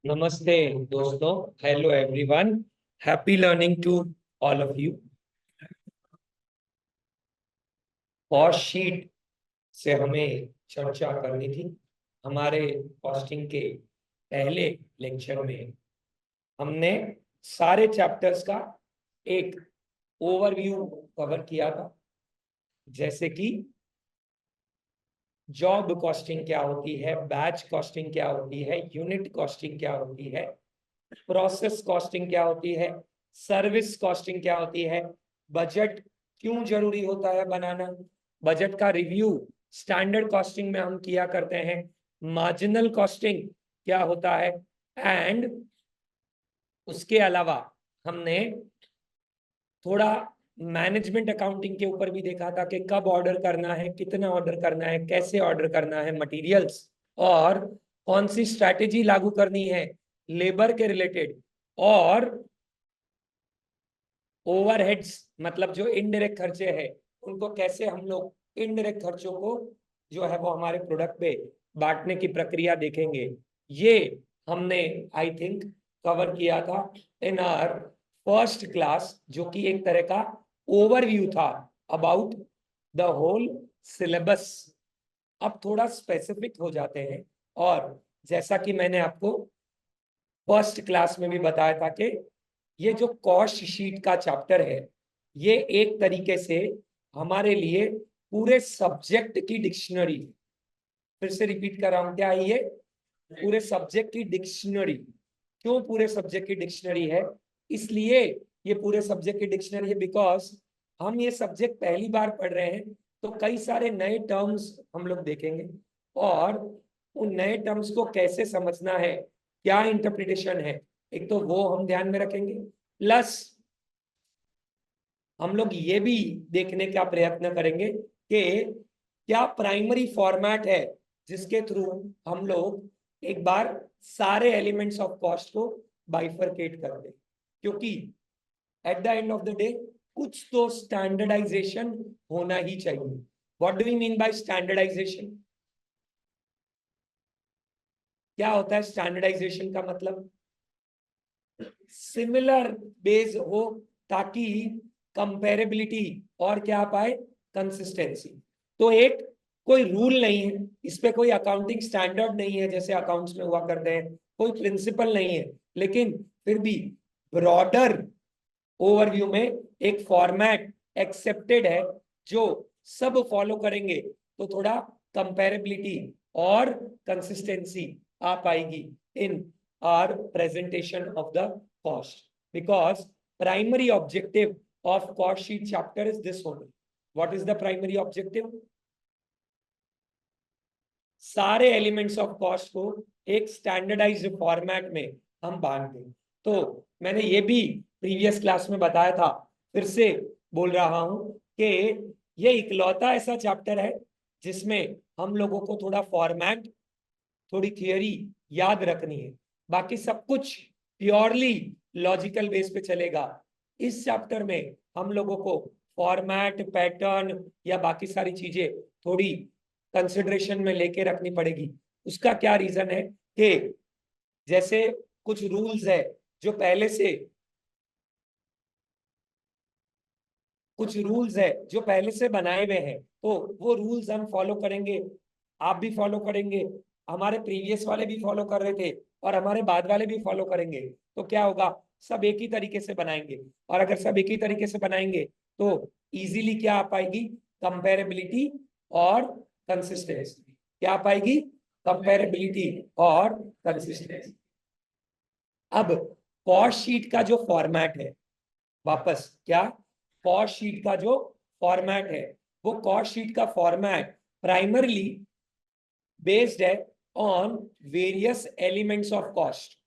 नमस्ते दोस्तों, hello everyone, happy learning to all of you. Cost sheet से हमें चर्चा करनी थी। हमारे कॉस्टिंग के पहले लेक्चर में हमने सारे चैप्टर्स का एक ओवरव्यू कवर किया था, जैसे कि जॉब कॉस्टिंग क्या होती है, बैच कॉस्टिंग क्या होती है, यूनिट कॉस्टिंग क्या होती है, प्रोसेस कॉस्टिंग क्या होती है, सर्विस कॉस्टिंग क्या होती है, बजट क्यों जरूरी होता है बनाना, बजट का रिव्यू स्टैंडर्ड कॉस्टिंग में हम किया करते हैं, मार्जिनल कॉस्टिंग क्या होता है, एंड उसके अलावा हमने थोड़ा मैनेजमेंट अकाउंटिंग के ऊपर भी देखा था कि कब ऑर्डर करना है, कितना ऑर्डर करना है, कैसे ऑर्डर करना है मटेरियल्स, और कौन सी स्ट्रैटेजी लागू करनी है लेबर के रिलेटेड, और ओवरहेड्स मतलब जो इनडायरेक्ट खर्चे हैं उनको कैसे हम लोग इनडायरेक्ट खर्चों को जो है वो हमारे प्रोडक्ट पे बांटने की प्रक्रिया देखेंगे। ये हमने आई थिंक कवर किया था इन आवर फर्स्ट क्लास, जो कि एक तरह का ओवरव्यू था अबाउट द होल सिलेबस। अब थोड़ा स्पेसिफिक हो जाते हैं, और जैसा कि मैंने आपको फर्स्ट क्लास में भी बताया था कि ये जो कॉस्ट शीट का चैप्टर है, ये एक तरीके से हमारे लिए पूरे सब्जेक्ट की डिक्शनरी, फिर से रिपीट कर रहा हूं, क्या है ये? पूरे सब्जेक्ट की डिक्शनरी। क्यों पूरे सब्जेक्ट की डिक्शनरी है? इसलिए ये पूरे सब्जेक्ट की डिक्शनरी है बिकॉज हम ये सब्जेक्ट पहली बार पढ़ रहे हैं, तो कई सारे नए टर्म्स हम लोग देखेंगे, और उन नए टर्म्स को कैसे समझना है, क्या इंटरप्रिटेशन है, एक तो वो हम ध्यान में रखेंगे, प्लस हम लोग ये भी देखने का प्रयत्न करेंगे कि क्या प्राइमरी फॉर्मेट है जिसके थ्रू हम लोग एक बार सारे एलिमेंट्स ऑफ कॉस्ट को बाइफरकेट कर दें, क्योंकि at the end of the day कुछ तो स्टैंडर्डाइजेशन होना ही चाहिए। What do we mean by standardization? क्या होता है स्टैंडर्डाइजेशन का मतलब? सिमिलर बेस हो, ताकि कंपेरेबिलिटी और क्या पाए, कंसिस्टेंसी। तो एक कोई रूल नहीं है इस पे, कोई अकाउंटिंग स्टैंडर्ड नहीं है जैसे अकाउंट्स में हुआ करते हैं, कोई प्रिंसिपल नहीं है, लेकिन फिर भी ब्रॉडर ओवरव्यू में एक फॉर्मेट एक्सेप्टेड है जो सब फॉलो करेंगे, तो थोड़ा कंपेरेबिलिटी और कंसिस्टेंसी आ पाएगी इन are presentation of the cost, because primary objective of cost sheet chapter is this only. What is the primary objective? सारे एलिमेंट्स ऑफ कॉस्ट को एक स्टैंडर्डाइज्ड फॉर्मेट में हम बांध दें। तो मैंने ये भी प्रीवियस क्लास में बताया था, फिर से बोल रहा हूं कि ये इकलौता ऐसा चैप्टर है जिसमें हम लोगों को थोड़ा फॉर्मेट, थोड़ी थियोरी याद रखनी है, बाकी सब कुछ प्योरली लॉजिकल बेस पे चलेगा। इस चैप्टर में हम लोगों को फॉर्मेट, पैटर्न या बाकी सारी चीजें थोड़ी कंसिडरेशन में लेके रखनी पड़ेगी। उसका क्या रीजन है कि जैसे कुछ रूल्स है जो पहले से बनाए हुए हैं, तो वो रूल्स हम फॉलो करेंगे, आप भी फॉलो करेंगे, हमारे प्रीवियस वाले भी फॉलो कर रहे थे, और हमारे बाद वाले भी फॉलो करेंगे। तो क्या होगा, सब एक ही तरीके से बनाएंगे, और अगर सब एक ही तरीके से बनाएंगे तो इजीली क्या आ पाएगी, कंपेरेबिलिटी और कंसिस्टेंसी। क्या आ पाएगी? कंपेरेबिलिटी और कंसिस्टेंसी। अब कॉस्ट शीट का जो फॉर्मेट है, वापस क्या, कॉस्ट शीट का जो फॉर्मेट है, वो कॉस्ट शीट का फॉर्मेट प्राइमरली बेस्ड है on various elements of cost,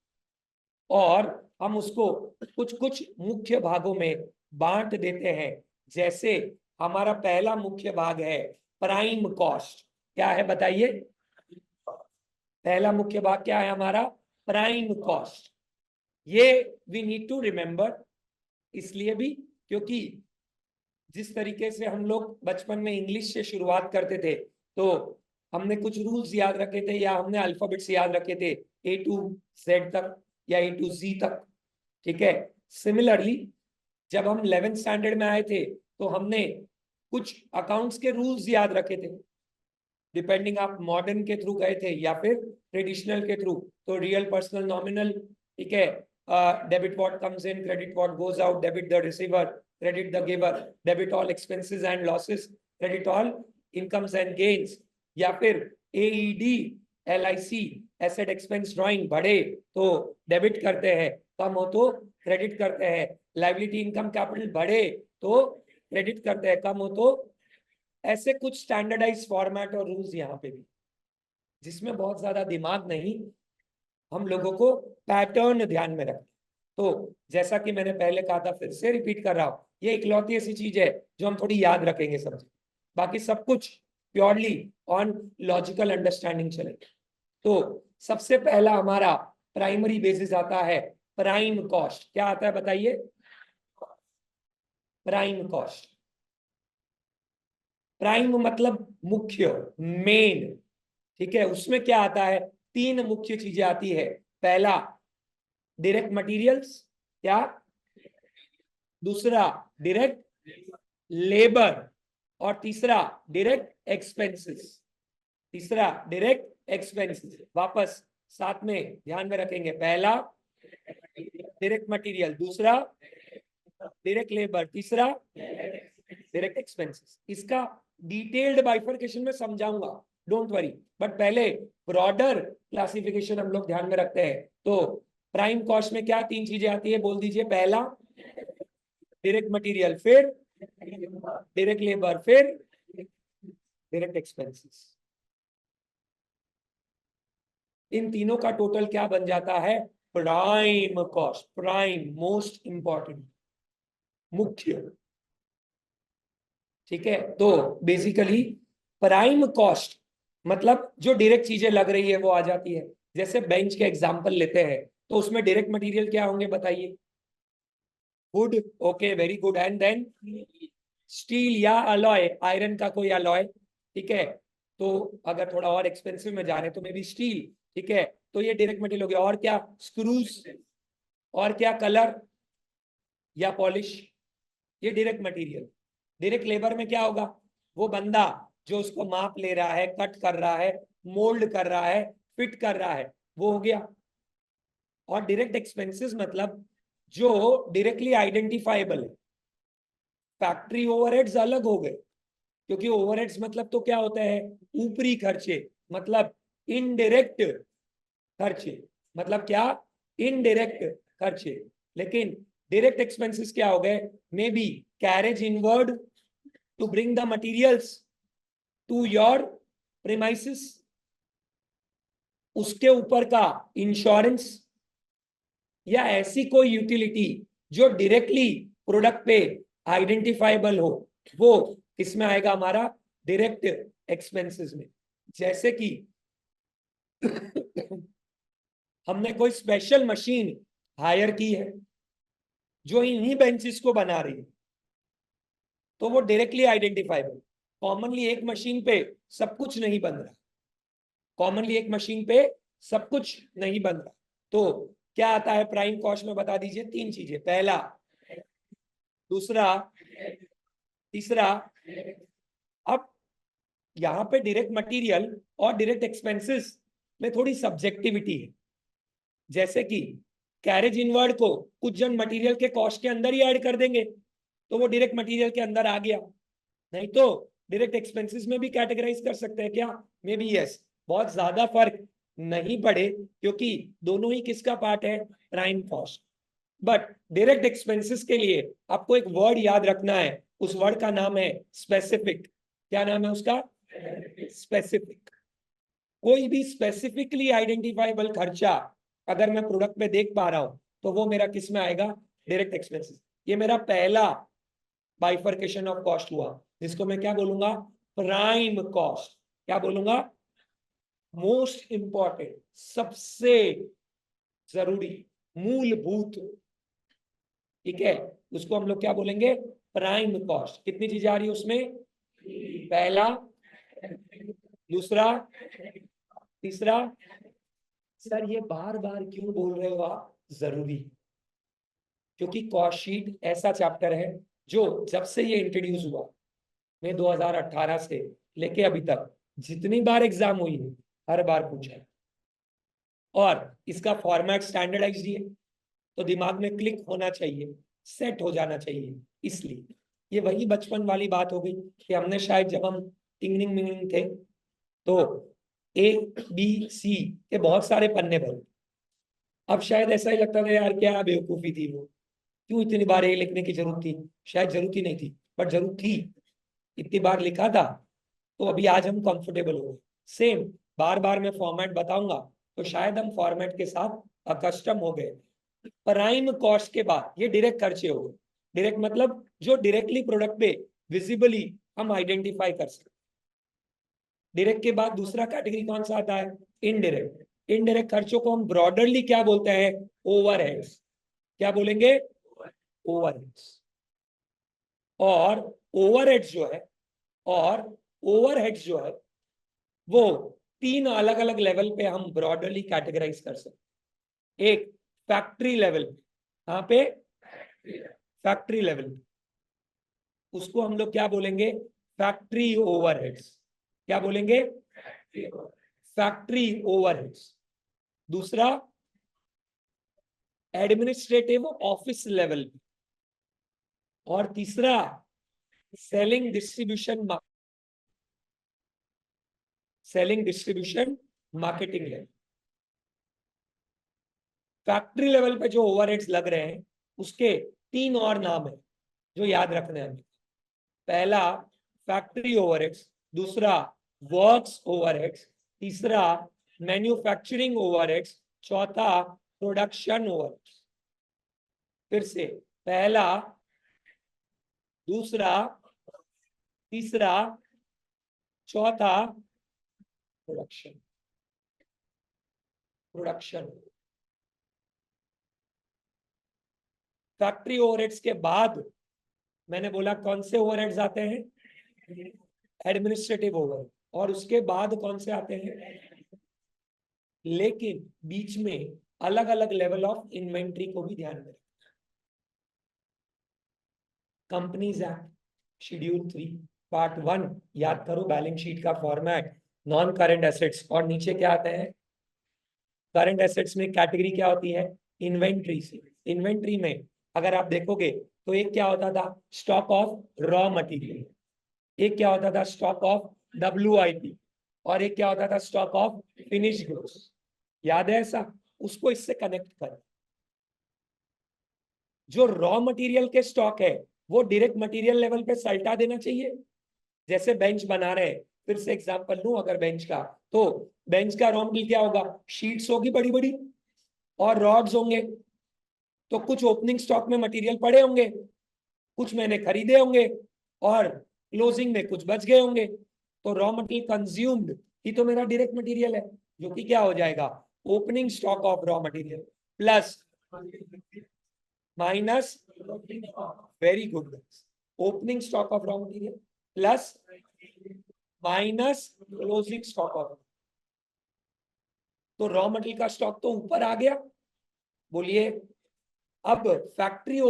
और हम उसको कुछ कुछ मुख्य भागों में बांट देते हैं। जैसे हमारा पहला मुख्य भाग है प्राइम कॉस्ट। क्या है बताइए? पहला मुख्य भाग क्या है हमारा? Prime cost. ये वी नीड टू रिमेंबर, इसलिए भी क्योंकि जिस तरीके से हम लोग बचपन में इंग्लिश से शुरुआत करते थे, तो हमने कुछ रूल्स याद रखे थे या हमने अल्फाबेट्स याद रखे थे A to Z तक या A to Z तक, ठीक है। सिमिलरली जब हम 11th स्टैंडर्ड में आए थे तो हमने कुछ अकाउंट्स के रूल्स याद रखे थे, डिपेंडिंग आप मॉडर्न के थ्रू गए थे या फिर ट्रेडिशनल के थ्रू। तो रियल, पर्सनल, नॉमिनल, ठीक है। Debit what comes in, credit what goes out, debit the receiver, credit the giver, debit all expenses and losses, credit all incomes and gains. या फिर AED, LIC, asset expense drawing, बढ़े तो debit करते हैं, कम हो तो क्रेडिट करते हैं। लाइबिलिटी इनकम कैपिटल बढ़े तो क्रेडिट करते हैं, कम हो तो। ऐसे कुछ स्टैंडर्डाइज फॉर्मेट और रूल्स यहाँ पे भी, जिसमें बहुत ज्यादा दिमाग नहीं, हम लोगों को पैटर्न ध्यान में रखें। तो जैसा कि मैंने पहले कहा था, फिर से रिपीट कर रहा हूं, ये इकलौती ऐसी चीज है जो हम थोड़ी याद रखेंगे सब, बाकी सब कुछ प्योरली ऑन लॉजिकल अंडरस्टैंडिंग चलेगा। तो सबसे पहला हमारा प्राइमरी बेसिस आता है प्राइम कॉस्ट। क्या आता है बताइए? Prime cost. प्राइम मतलब मुख्य, मेन, ठीक है। उसमें क्या आता है? तीन मुख्य चीजें आती है। पहला डायरेक्ट मटेरियल्स, क्या? दूसरा डायरेक्ट लेबर, और तीसरा डायरेक्ट एक्सपेंसेस। तीसरा डायरेक्ट एक्सपेंसेस, वापस साथ में ध्यान में रखेंगे। पहला डायरेक्ट मटेरियल, दूसरा डायरेक्ट लेबर, तीसरा डायरेक्ट एक्सपेंसेस। इसका डिटेल्ड बाइफरकेशन में समझाऊंगा, डोंट वरी, बट पहले ब्रॉडर क्लासिफिकेशन हम लोग ध्यान में रखते हैं। तो प्राइम कॉस्ट में क्या तीन चीजें आती है, बोल दीजिए? पहला डायरेक्ट मटेरियल, फिर डायरेक्ट लेबर, फिर डायरेक्ट एक्सपेंसेस। इन तीनों का टोटल क्या बन जाता है? Prime cost. Prime, most important, मुख्य, ठीक है। तो बेसिकली प्राइम कॉस्ट मतलब जो डायरेक्ट चीजें लग रही है वो आ जाती है। जैसे बेंच के एग्जांपल लेते हैं तो उसमें डायरेक्ट मटेरियल क्या होंगे बताइए? Wood, okay, very good. And then steel या अलॉय, आयरन का कोई अलॉय, ठीक है। तो अगर थोड़ा और एक्सपेंसिव में जा रहे हैं तो मे बी स्टील, ठीक है। तो ये डायरेक्ट मटेरियल हो गया। और क्या? स्क्रूज, और क्या? कलर या पॉलिश, ये डायरेक्ट मटेरियल। डायरेक्ट लेबर में क्या होगा? वो बंदा जो उसको माप ले रहा है, कट कर रहा है, मोल्ड कर रहा है, फिट कर रहा है, वो हो गया। और डायरेक्ट एक्सपेंसेस मतलब जो डायरेक्टली आइडेंटिफाइबल है। फैक्ट्री ओवरहेड्स अलग हो गए, क्योंकि ओवरहेड्स मतलब तो क्या होता है? ऊपरी खर्चे, मतलब इनडायरेक्ट खर्चे। मतलब क्या? इनडायरेक्ट खर्चे। लेकिन डायरेक्ट एक्सपेंसेस क्या हो गए? May be carriage inward to bring the materials to your premises, उसके ऊपर का इंश्योरेंस, या ऐसी कोई यूटिलिटी जो डायरेक्टली प्रोडक्ट पे आइडेंटिफाइबल हो, वो किसमें आएगा? हमारा डायरेक्ट एक्सपेंसेस में। जैसे कि हमने कोई स्पेशल मशीन हायर की है जो इन्हीं बेंचेस को बना रही है, तो वो डायरेक्टली आइडेंटिफाइबल। कॉमनली एक मशीन पे सब कुछ नहीं बन रहा, कॉमनली एक मशीन पे सब कुछ नहीं बन रहा। तो क्या आता है प्राइम कॉस्ट में? बता दीजिए तीन चीजें। पहला, दूसरा, तीसरा। अब यहाँ पे डायरेक्ट मटेरियल और डायरेक्ट एक्सपेंसेस में थोड़ी सब्जेक्टिविटी है। जैसे कि कैरेज इनवर्ड को कुछ जन मटेरियल के कॉस्ट के अंदर ही ऐड कर देंगे तो वो डायरेक्ट मटेरियल के अंदर आ गया, नहीं तो डायरेक्ट एक्सपेंसेस में भी कैटेगराइज कर सकते हैं क्या? May be yes. बहुत ज्यादा फर्क नहीं पड़े, क्योंकि दोनों ही किसका पार्ट है? Prime cost. But direct expenses के लिए आपको एक वर्ड याद रखना है, उस वर्ड का नाम है स्पेसिफिक। क्या नाम है उसका? स्पेसिफिक। कोई भी स्पेसिफिकली आइडेंटिफाइबल खर्चा अगर मैं प्रोडक्ट में देख पा रहा हूं तो वो मेरा किस में आएगा? Direct expenses. ये मेरा पहला बाइफर्केशन ऑफ कॉस्ट हुआ, जिसको मैं क्या बोलूंगा? Prime cost. क्या बोलूंगा? मोस्ट इंपॉर्टेंट, सबसे जरूरी, मूलभूत, ठीक है। उसको हम लोग क्या बोलेंगे? Prime cost. कितनी चीजें आ रही है उसमें? पहला दूसरा, तीसरा। सर ये बार बार क्यों बोल रहे हो आप? जरूरी, क्योंकि कॉस्ट शीट ऐसा चैप्टर है जो जब से ये इंट्रोड्यूस हुआ, मैं 2018 से लेके अभी तक जितनी बार एग्जाम हुई है हर बार पूछा है। और इसका फॉर्मेट स्टैंडर्डाइज्ड है, तो दिमाग में क्लिक होना चाहिए, सेट हो जाना चाहिए। इसलिए ये वही बचपन वाली बात हो गई कि हमने शायद जब हम टिंगनिंग मिंगनिंग थे तो ए बी सी के बहुत सारे पन्ने भरे। अब शायद ऐसा ही लगता था यार क्या बेवकूफी थी वो, क्यों इतनी बार ए लिखने की जरूरत थी? शायद जरूरत ही नहीं थी, बट जरूरत थी। इतनी बार लिखा था तो अभी आज हम कंफर्टेबल हो गए। सेम बार बार मैं फॉर्मेट बताऊंगा तो शायद हम फॉर्मेट के साथ अकस्टम हो गए। प्राइम कॉस्ट के बाद ये डायरेक्ट खर्चे हो गए। डायरेक्ट मतलब जो डायरेक्टली प्रोडक्ट पे विजिबली हम आइडेंटिफाई कर सकते। डायरेक्ट के बाद दूसरा कैटेगरी कौन सा आता है? इनडायरेक्ट। इनडायरेक्ट खर्चों को हम ब्रॉडरली क्या बोलते हैं? ओवरहेड्स। क्या बोलेंगे? ओवरहेड्स। और ओवरहेड्स जो है, और ओवरहेड्स जो है वो तीन अलग अलग लेवल पे हम ब्रॉडरली कैटेगराइज कर सकते। एक फैक्ट्री लेवल पे, कहां पे? फैक्ट्री लेवल पे, उसको हम लोग क्या बोलेंगे? Factory overheads. क्या बोलेंगे? Factory overheads. दूसरा एडमिनिस्ट्रेटिव ऑफिस लेवल पे, और तीसरा selling distribution marketing level. Factory level पे जो ओवरहेड्स लग रहे हैं उसके तीन और नाम है जो याद रखने हैं। पहला फैक्ट्री ओवरहेड्स, दूसरा वर्क्स ओवरहेड्स, तीसरा मैन्युफैक्चरिंग ओवरहेड्स, चौथा प्रोडक्शन ओवरहेड्स। फिर से, पहला, दूसरा, तीसरा, चौथा प्रोडक्शन। फैक्ट्री ओवरहेड्स के बाद मैंने बोला कौन से ओवरहेड्स आते हैं? Administrative overhead. और उसके बाद कौन से आते हैं? लेकिन बीच में अलग अलग लेवल ऑफ इन्वेंट्री को भी ध्यान में। कंपनीज एक्ट शेड्यूल 3 पार्ट 1 याद करो, बैलेंस शीट का फॉर्मेट, नॉन करंट एसेट्स, और नीचे क्या आता है? करंट एसेट्स में कैटेगरी क्या होती है? इन्वेंट्री से। इन्वेंट्री में अगर आप देखोगे तो एक क्या होता था? Stock of raw material. एक क्या होता था? Stock of WIP। और एक क्या होता था? Stock of finish goods. याद है ऐसा? उसको इससे कनेक्ट कर। जो रॉ मटेरियल के स्टॉक है वो डायरेक्ट मटेरियल लेवल पे सल्टा देना चाहिए। जैसे बेंच बना रहे हैं, फिर से एग्जांपल लूं अगर बेंच का, तो बेंच का रॉ मटेरियल क्या होगा? शीट्स होगी बड़ी बड़ी, और रॉड्स होंगे। तो कुछ ओपनिंग स्टॉक में मटेरियल पड़े होंगे, कुछ मैंने खरीदे होंगे, और क्लोजिंग में कुछ बच गए होंगे। तो रॉ मटेरियल कंज्यूम्ड ही तो मेरा डायरेक्ट मटेरियल है, जो कि क्या हो जाएगा? Opening stock of raw material plus minus, very good, opening stock of raw material plus minus closing stock of. तो रॉ मटेरियल का स्टॉक तो ऊपर आ गया। बोलिए, अब फैक्ट्री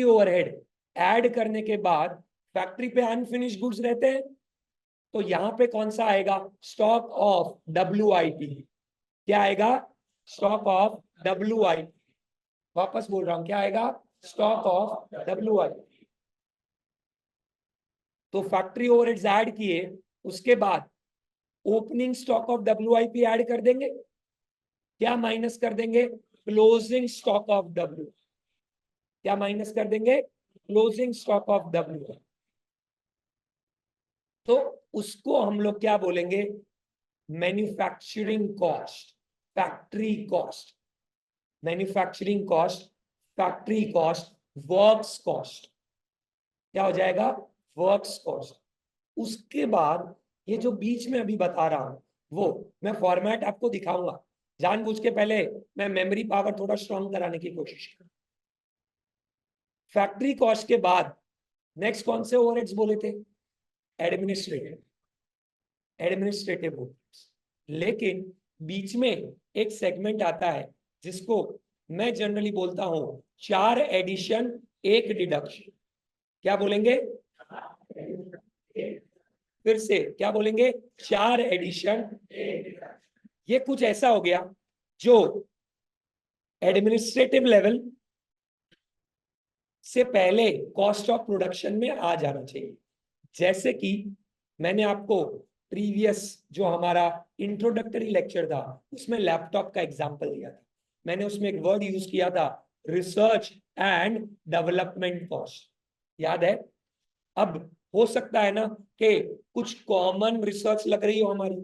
ओवरहेड ऐड करने के बाद फैक्ट्री पे अनफिनिश गुड्स रहते हैं, तो यहां पे कौन सा आएगा? Stock of WIP। क्या आएगा? Stock of WIP। वापस बोल रहा हूं, क्या आएगा? Stock of WIP। तो फैक्ट्री ओवरहेड्स ऐड किए, उसके बाद opening stock of WIP add कर देंगे। क्या माइनस कर देंगे? Closing stock of W। क्या माइनस कर देंगे? Closing stock of W। तो उसको हम लोग क्या बोलेंगे? Manufacturing cost, factory cost, manufacturing cost, factory cost, works cost. क्या हो जाएगा? Works cost. उसके बाद ये जो बीच में अभी बता रहा हूं वो मैं फॉर्मेट आपको दिखाऊंगा। जानबूझ के पहले मैं मेमोरी पावर थोड़ा स्ट्रॉन्ग कराने की कोशिश करूं। फैक्ट्री कॉस्ट के बाद नेक्स्ट कौन से ओवरहेड्स बोले थे? एडमिनिस्ट्रेटिव। Administrative overheads. लेकिन बीच में एक सेगमेंट आता है जिसको मैं जनरली बोलता हूं 4 एडिशन 1 डिडक्शन। क्या बोलेंगे? फिर से क्या बोलेंगे? 4 एडिशन। ये कुछ ऐसा हो गया जो एडमिनिस्ट्रेटिव लेवल से पहले कॉस्ट ऑफ प्रोडक्शन में आ जाना चाहिए। जैसे कि मैंने आपको प्रीवियस जो हमारा इंट्रोडक्टरी लेक्चर था उसमें लैपटॉप का एग्जांपल दिया था। मैंने उसमें एक वर्ड यूज किया था, रिसर्च एंड डेवलपमेंट कॉस्ट। याद है? अब हो सकता है ना कि कुछ कॉमन रिसर्च लग रही हो हमारी,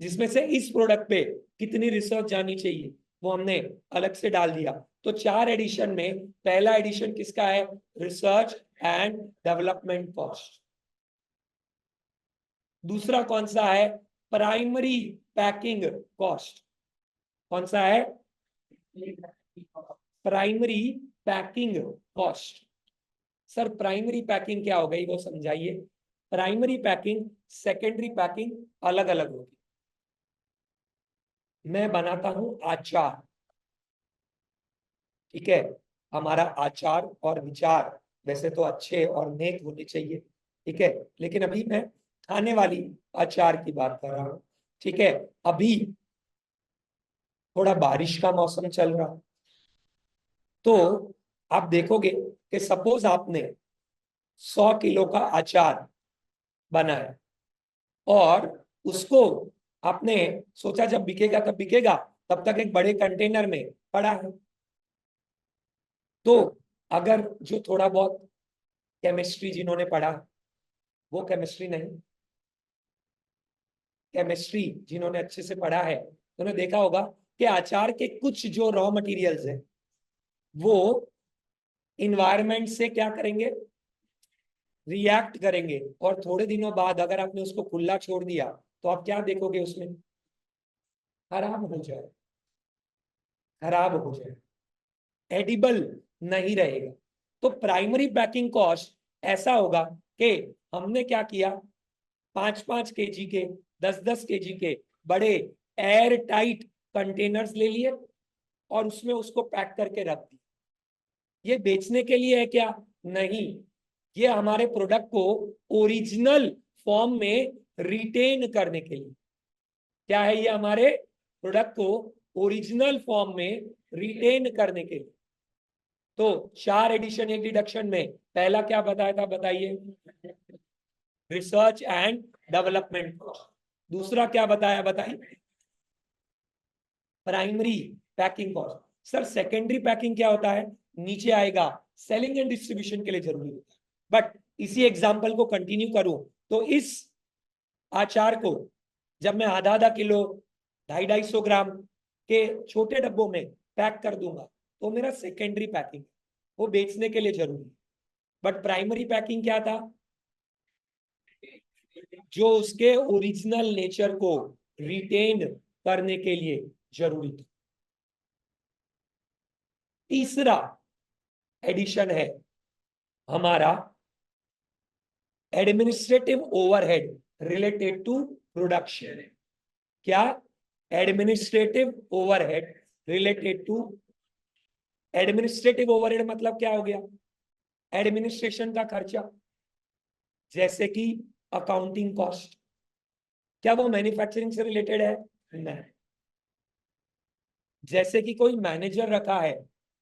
जिसमें से इस प्रोडक्ट पे कितनी रिसर्च जानी चाहिए वो हमने अलग से डाल दिया। तो 4 एडिशन में पहला एडिशन किसका है? Research and development cost. दूसरा कौन सा है? Primary packing cost. कौन सा है? Primary packing cost. Sir primary packing क्या हो गई वो समझाइए। प्राइमरी पैकिंग सेकेंडरी पैकिंग अलग अलग होगी। मैं बनाता हूं आचार, ठीक है? हमारा आचार और विचार वैसे तो अच्छे और नेक होने चाहिए, ठीक है? लेकिन अभी मैं खाने वाली अचार की बात कर रहा हूं, ठीक है? अभी थोड़ा बारिश का मौसम चल रहा, तो आप देखोगे कि सपोज आपने 100 किलो का अचार बनाया और उसको आपने सोचा जब बिकेगा तब बिकेगा, तब तक एक बड़े कंटेनर में पड़ा है। तो अगर जो थोड़ा बहुत केमिस्ट्री जिन्होंने पढ़ा, वो केमिस्ट्री नहीं, केमिस्ट्री जिन्होंने अच्छे से पढ़ा है उन्होंने देखा होगा कि अचार के कुछ जो रॉ मटेरियल्स हैं वो इन्वायरमेंट से क्या करेंगे? रिएक्ट करेंगे। और थोड़े दिनों बाद अगर आपने उसको खुला छोड़ दिया तो आप क्या देखोगे? उसमें खराब हो जाए, खराब हो जाए, एडिबल नहीं रहेगा। तो प्राइमरी पैकिंग कॉस्ट ऐसा होगा कि हमने क्या किया, 5-5 kg के, 10-10 kg के बड़े एयर टाइट कंटेनर्स ले लिए और उसमें उसको पैक करके रख दिया। ये बेचने के लिए है क्या? नहीं, ये हमारे प्रोडक्ट को ओरिजिनल फॉर्म में रिटेन करने के लिए। क्या है ये? हमारे प्रोडक्ट को ओरिजिनल फॉर्म में रिटेन करने के लिए। तो 4 एडिशन 1 डिडक्शन में पहला क्या बताया था, बताइए? Research and development cost. दूसरा क्या बताया, बताइए? Primary packing cost. Sir secondary packing क्या होता है? नीचे आएगा, सेलिंग एंड डिस्ट्रीब्यूशन के लिए जरूरी होता है। बट इसी एग्जांपल को कंटिन्यू करूं तो इस आचार को जब मैं आधा आधा किलो, 250-250 ग्राम के छोटे डब्बों में पैक कर दूंगा तो मेरा सेकेंडरी पैकिंग, वो बेचने के लिए जरूरी है। बट प्राइमरी पैकिंग क्या था? जो उसके ओरिजिनल नेचर को रिटेन करने के लिए जरूरी था। तीसरा एडिशन है हमारा administrative overhead related to production. क्या? Administrative overhead related to, administrative overhead मतलब क्या हो गया? एडमिनिस्ट्रेशन का खर्चा, जैसे कि अकाउंटिंग कॉस्ट। क्या वो मैन्युफैक्चरिंग से रिलेटेड है? नहीं। जैसे कि कोई मैनेजर रखा है,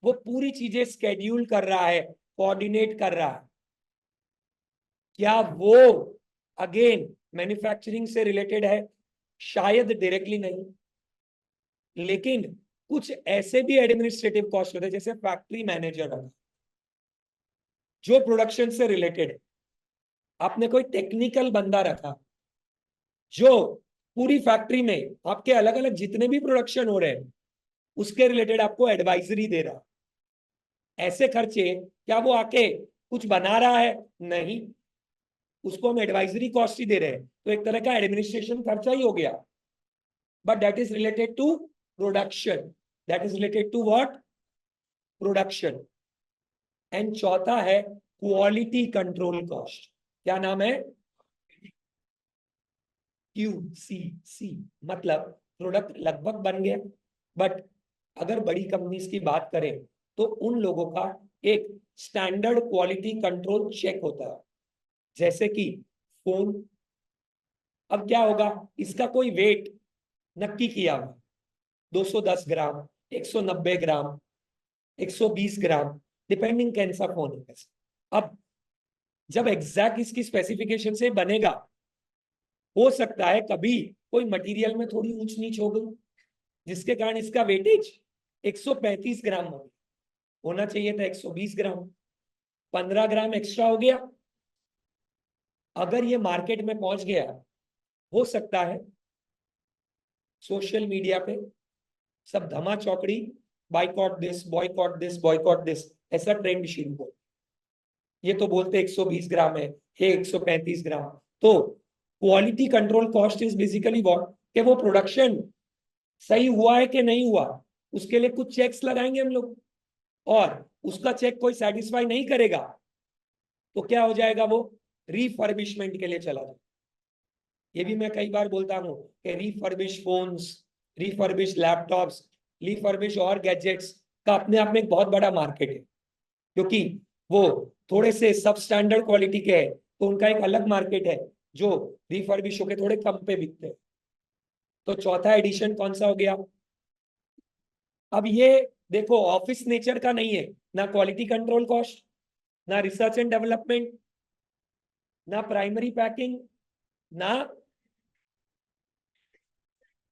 वो पूरी चीजें स्केड्यूल कर रहा है, कोऑर्डिनेट कर रहा है, क्या वो अगेन मैन्युफैक्चरिंग से रिलेटेड है? शायद डायरेक्टली नहीं, लेकिन कुछ ऐसे भी एडमिनिस्ट्रेटिव कॉस्ट होते हैं जैसे फैक्ट्री मैनेजर रखा जो प्रोडक्शन से रिलेटेड है। आपने कोई टेक्निकल बंदा रखा जो पूरी फैक्ट्री में आपके अलग अलग जितने भी प्रोडक्शन हो रहे हैं उसके रिलेटेड आपको एडवाइजरी दे रहा। ऐसे खर्चे, क्या वो आके कुछ बना रहा है? नहीं, उसको हम एडवाइजरी कॉस्ट ही दे रहे हैं, तो एक तरह का एडमिनिस्ट्रेशन खर्चा ही हो गया। But that is related to production, that is related to what? Production. And चौथा है क्वालिटी कंट्रोल कॉस्ट। क्या नाम है? QCC मतलब प्रोडक्ट लगभग बन गया, बट अगर बड़ी कंपनीज की बात करें तो उन लोगों का एक स्टैंडर्ड क्वालिटी कंट्रोल चेक होता है, जैसे कि फोन। अब क्या होगा, इसका कोई वेट नक्की किया हुआ, 210 ग्राम, 190 ग्राम, 120 ग्राम, डिपेंडिंग कैसा फोन है। अब जब एग्जैक्ट इसकी स्पेसिफिकेशन से बनेगा, हो सकता है कभी कोई मटेरियल में थोड़ी ऊंच नीच हो गई, जिसके कारण इसका वेटेज 135 ग्राम हो गया, होना चाहिए था 120 ग्राम, 15 ग्राम एक्स्ट्रा हो गया। अगर ये मार्केट में पहुंच गया, हो सकता है सोशल मीडिया पे सब धमा चौकड़ी, boycott this, boycott this, boycott this, ऐसा ट्रेंड शुरू हो। ये तो बोलते 120 ग्राम है, ये 135 ग्राम। तो quality control cost is basically what, कि वो प्रोडक्शन सही हुआ है कि नहीं हुआ, उसके लिए कुछ चेक्स लगाएंगे हम लोग, और उसका चेक कोई सेटिस्फाई नहीं करेगा तो क्या हो जाएगा, वो रिफर्बिशमेंट के लिए चला जाए। ये भी मैं कई बार बोलता हूं कि refurbish phones, refurbish laptops, refurbish और गैजेट्स का अपने आप में एक बहुत बड़ा मार्केट है, क्योंकि वो थोड़े से सब स्टैंडर्ड क्वालिटी के हैं, तो उनका एक अलग मार्केट है जो रिफर्बिश होके थोड़े कम पे बिकते हैं। तो चौथा एडिशन कौन सा हो गया। अब ये देखो ऑफिस नेचर का नहीं है, ना क्वालिटी कंट्रोल कॉस्ट, ना रिसर्च एंड डेवलपमेंट, ना प्राइमरी पैकिंग, ना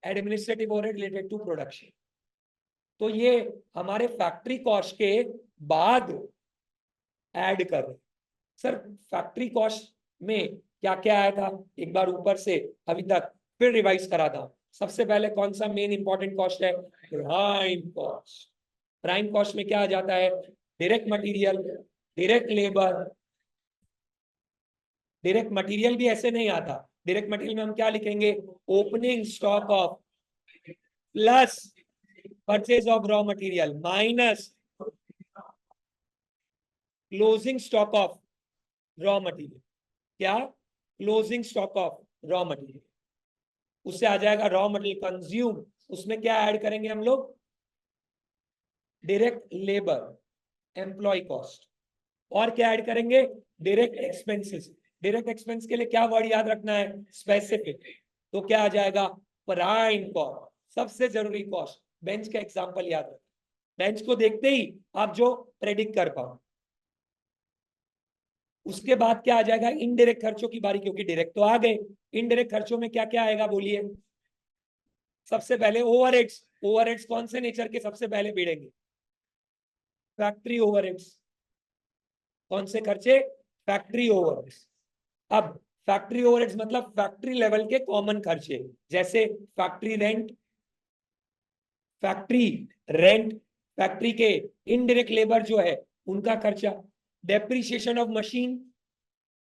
administrative overhead related to production. तो ये हमारे फैक्ट्री कॉस्ट के बाद ऐड कर रहे। सर फैक्ट्री कॉस्ट में क्या क्या आया था, एक बार ऊपर से अभी तक फिर रिवाइज करा था। सबसे पहले कौन सा मेन इंपॉर्टेंट कॉस्ट है, प्राइम कॉस्ट। प्राइम कॉस्ट में क्या आ जाता है, direct material, direct labour. Direct material भी ऐसे नहीं आता, डायरेक्ट मटेरियल में हम क्या लिखेंगे, opening stock of plus purchase of raw material minus closing stock of raw material. क्या, closing stock of raw material. उससे आ जाएगा रॉ मटेरियल कंज्यूम, उसमें क्या ऐड करेंगे हम लोग, डायरेक्ट लेबर, एम्प्लॉय कॉस्ट, और क्या ऐड करेंगे, डायरेक्ट एक्सपेंसेस। डायरेक्ट एक्सपेंस के लिए क्या वर्ड याद रखना है, स्पेसिफिक। तो क्या आ जाएगा, प्राइम कॉस्ट, सबसे जरूरी कॉस्ट। बेंच का एग्जांपल याद रखें, बेंच को देखते ही आप जो प्रेडिक्ट कर पाओ। उसके बाद क्या आ जाएगा, इनडायरेक्ट खर्चों की बारी, क्योंकि डायरेक्ट तो आ गए। इनडायरेक्ट खर्चों में क्या क्या आएगा बोलिए। सबसे पहले ओवरहेड्स। ओवरहेड्स कौन से नेचर के सबसे पहले भिड़ेंगे, फैक्ट्री ओवरहेड्स। कौन से खर्चे, फैक्ट्री ओवरहेड्स। अब फैक्ट्री ओवरहेड्स मतलब फैक्ट्री लेवल के कॉमन खर्चे, जैसे factory rent, factory rent, factory के इनडायरेक्ट लेबर जो है उनका खर्चा, डेप्रिसिएशन ऑफ मशीन,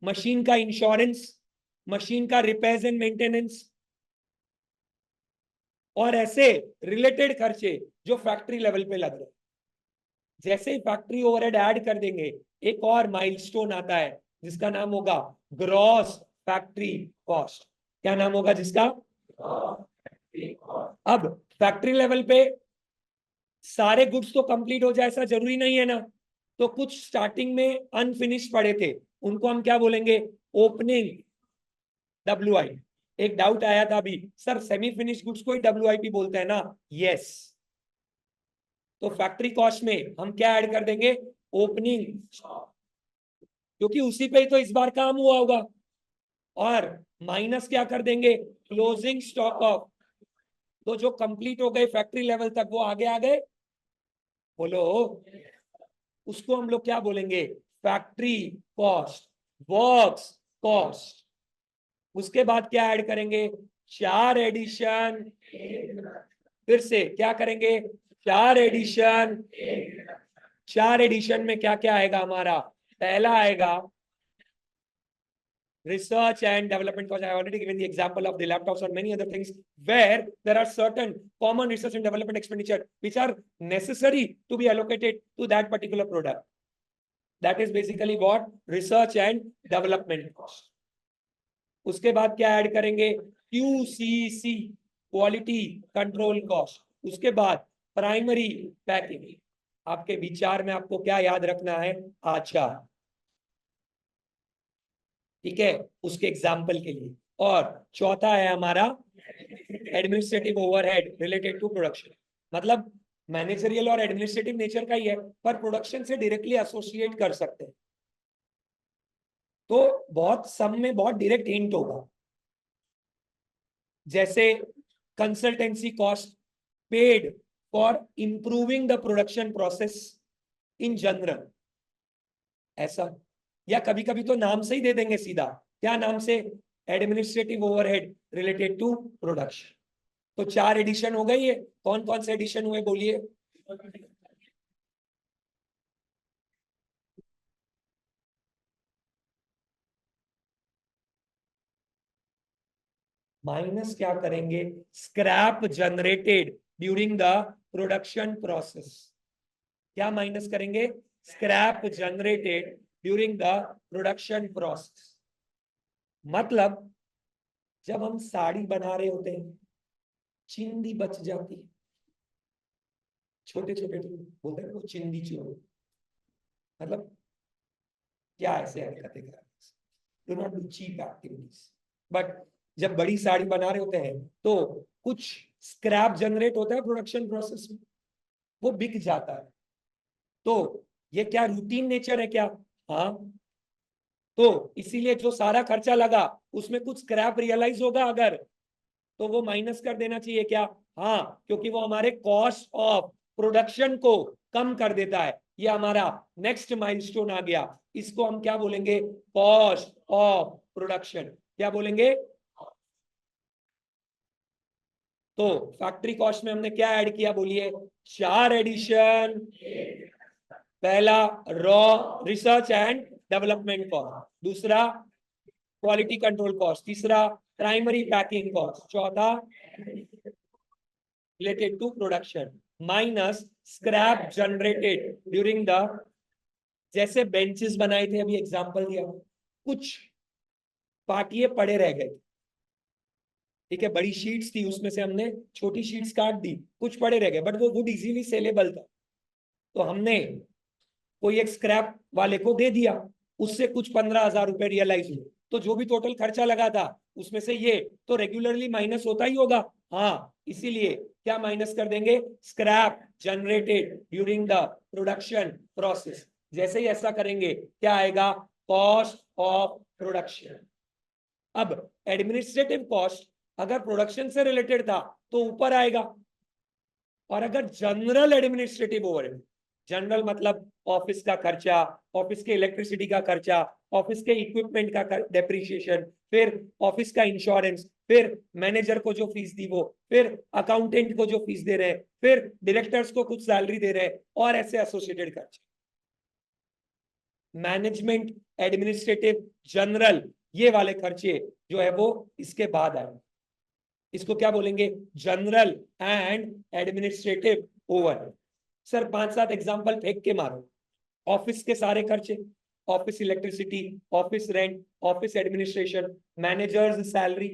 मशीन का इंश्योरेंस, मशीन का रिपेयर्स एंड मेंटेनेंस, और ऐसे रिलेटेड खर्चे जो फैक्ट्री लेवल पे लग रहे हैं। जैसे ही फैक्ट्री ओवरहेड ऐड कर देंगे, एक और माइलस्टोन आता है जिसका नाम होगा ग्रॉस फैक्ट्री कॉस्ट। क्या नाम होगा जिसका, अब फैक्ट्री लेवल पे सारे गुड्स तो कंप्लीट हो जाए ऐसा जरूरी नहीं है ना, तो कुछ स्टार्टिंग में अनफिनिश्ड पड़े थे, उनको हम क्या बोलेंगे, ओपनिंग WI। एक डाउट आया था अभी, सर सेमी फिनिश गुड्स को ही WIP बोलते हैं ना, यस। तो फैक्ट्री कॉस्ट में हम क्या ऐड कर देंगे, ओपनिंग, क्योंकि उसी पे ही तो इस बार काम हुआ होगा, और माइनस क्या कर देंगे, क्लोजिंग स्टॉक ऑफ। तो जो कंप्लीट हो गए फैक्ट्री लेवल तक वो आगे आ गए, बोलो, उसको हम लोग क्या बोलेंगे, फैक्ट्री कॉस्ट, वर्क्स कॉस्ट। उसके बाद क्या ऐड करेंगे, 4 एडिशन, फिर से क्या करेंगे, 4 एडिशन। 4 एडिशन में क्या क्या आएगा हमारा, पहला आएगा research and development cost. I have already given the example of the laptops or many other things where there are certain common research and development expenditure which are necessary to be allocated to that particular product. That is basically what research and development cost. उसके बाद क्या add करेंगे, QCC, quality control cost. उसके बाद primary packing. आपके विचार में आपको क्या याद रखना है? आचार, ठीक है, उसके एग्जाम्पल के लिए। और चौथा है हमारा administrative overhead related to production, मतलब मैनेजरियल और एडमिनिस्ट्रेटिव नेचर का ही है, पर प्रोडक्शन से डायरेक्टली एसोसिएट कर सकते हैं, तो बहुत सम में बहुत डायरेक्ट हिंट होगा। जैसे consultancy cost paid for improving the production process in general, ऐसा। या कभी कभी तो नाम से ही दे देंगे सीधा, क्या नाम से? Administrative overhead related to production. तो 4 एडिशन हो गई है। कौन कौन से एडिशन हुए बोलिए? माइनस क्या करेंगे? Scrap generated during the production process. क्या माइनस करेंगे? Scrap generated during the production process. मतलब जब हम साड़ी बना रहे होते हैं, चिंदी बच जाती है, छोटे छोटे बोलते हैं वो चिंदी चोर, मतलब क्या ऐसे हरकतें कर, do not do cheap activities. But जब बड़ी साड़ी बना रहे होते हैं तो कुछ स्क्रैप जनरेट होता है प्रोडक्शन प्रोसेस में, वो बिक जाता है। तो ये क्या रूटीन नेचर है क्या? हाँ। तो इसीलिए जो सारा खर्चा लगा उसमें कुछ स्क्रैप रियलाइज होगा अगर, तो वो माइनस कर देना चाहिए क्या? हाँ, क्योंकि वो हमारे कॉस्ट ऑफ प्रोडक्शन को कम कर देता है। ये हमारा नेक्स्ट माइलस्टोन आ गया। इसको हम क्या बोलेंगे? Cost of production. क्या बोलेंगे? तो फैक्ट्री कॉस्ट में हमने क्या ऐड किया बोलिए? 4 एडिशन। पहला raw research and development cost, दूसरा क्वालिटी कंट्रोल कॉस्ट, तीसरा प्राइमरी पैकिंग कॉस्ट, चौथा related to production minus scrap generated during the, जैसे बेंचेस बनाए थे, अभी एग्जांपल दिया, कुछ पार्टियां पड़े रह गए, ठीक है, बड़ी शीट्स थी उसमें से हमने छोटी शीट्स काट दी, कुछ पड़े रह गए, बट वो वुड इजीली सेलेबल था, तो हमने कोई एक स्क्रैप वाले को दे दिया, उससे कुछ 15,000 रुपए रियलाइज हुए। तो जो भी टोटल खर्चा लगा था उसमें से ये तो रेगुलरली माइनस होता ही होगा। हाँ, इसीलिए क्या माइनस कर देंगे? Scrap generated during the production process. जैसे ही ऐसा करेंगे क्या आएगा? Cost of production. अब एडमिनिस्ट्रेटिव कॉस्ट अगर प्रोडक्शन से रिलेटेड था तो ऊपर आएगा, और अगर जनरल एडमिनिस्ट्रेटिव ओवरहेड, जनरल मतलब ऑफिस का खर्चा, ऑफिस के इलेक्ट्रिसिटी का खर्चा, ऑफिस के इक्विपमेंट का डेप्रिसिएशन, फिर ऑफिस का इंश्योरेंस, फिर मैनेजर को जो फीस दी वो, फिर अकाउंटेंट को जो फीस दे रहे हैं, फिर डायरेक्टर्स को कुछ सैलरी दे रहे हैं, और ऐसे एसोसिएटेड खर्चे, मैनेजमेंट, एडमिनिस्ट्रेटिव, जनरल, ये वाले खर्चे जो है वो इसके बाद आए। इसको क्या बोलेंगे? General and administrative overhead. Sir 5-7 example फेंक के मारो। ऑफिस के सारे खर्चे, office electricity, office rent, office administration, managers salary,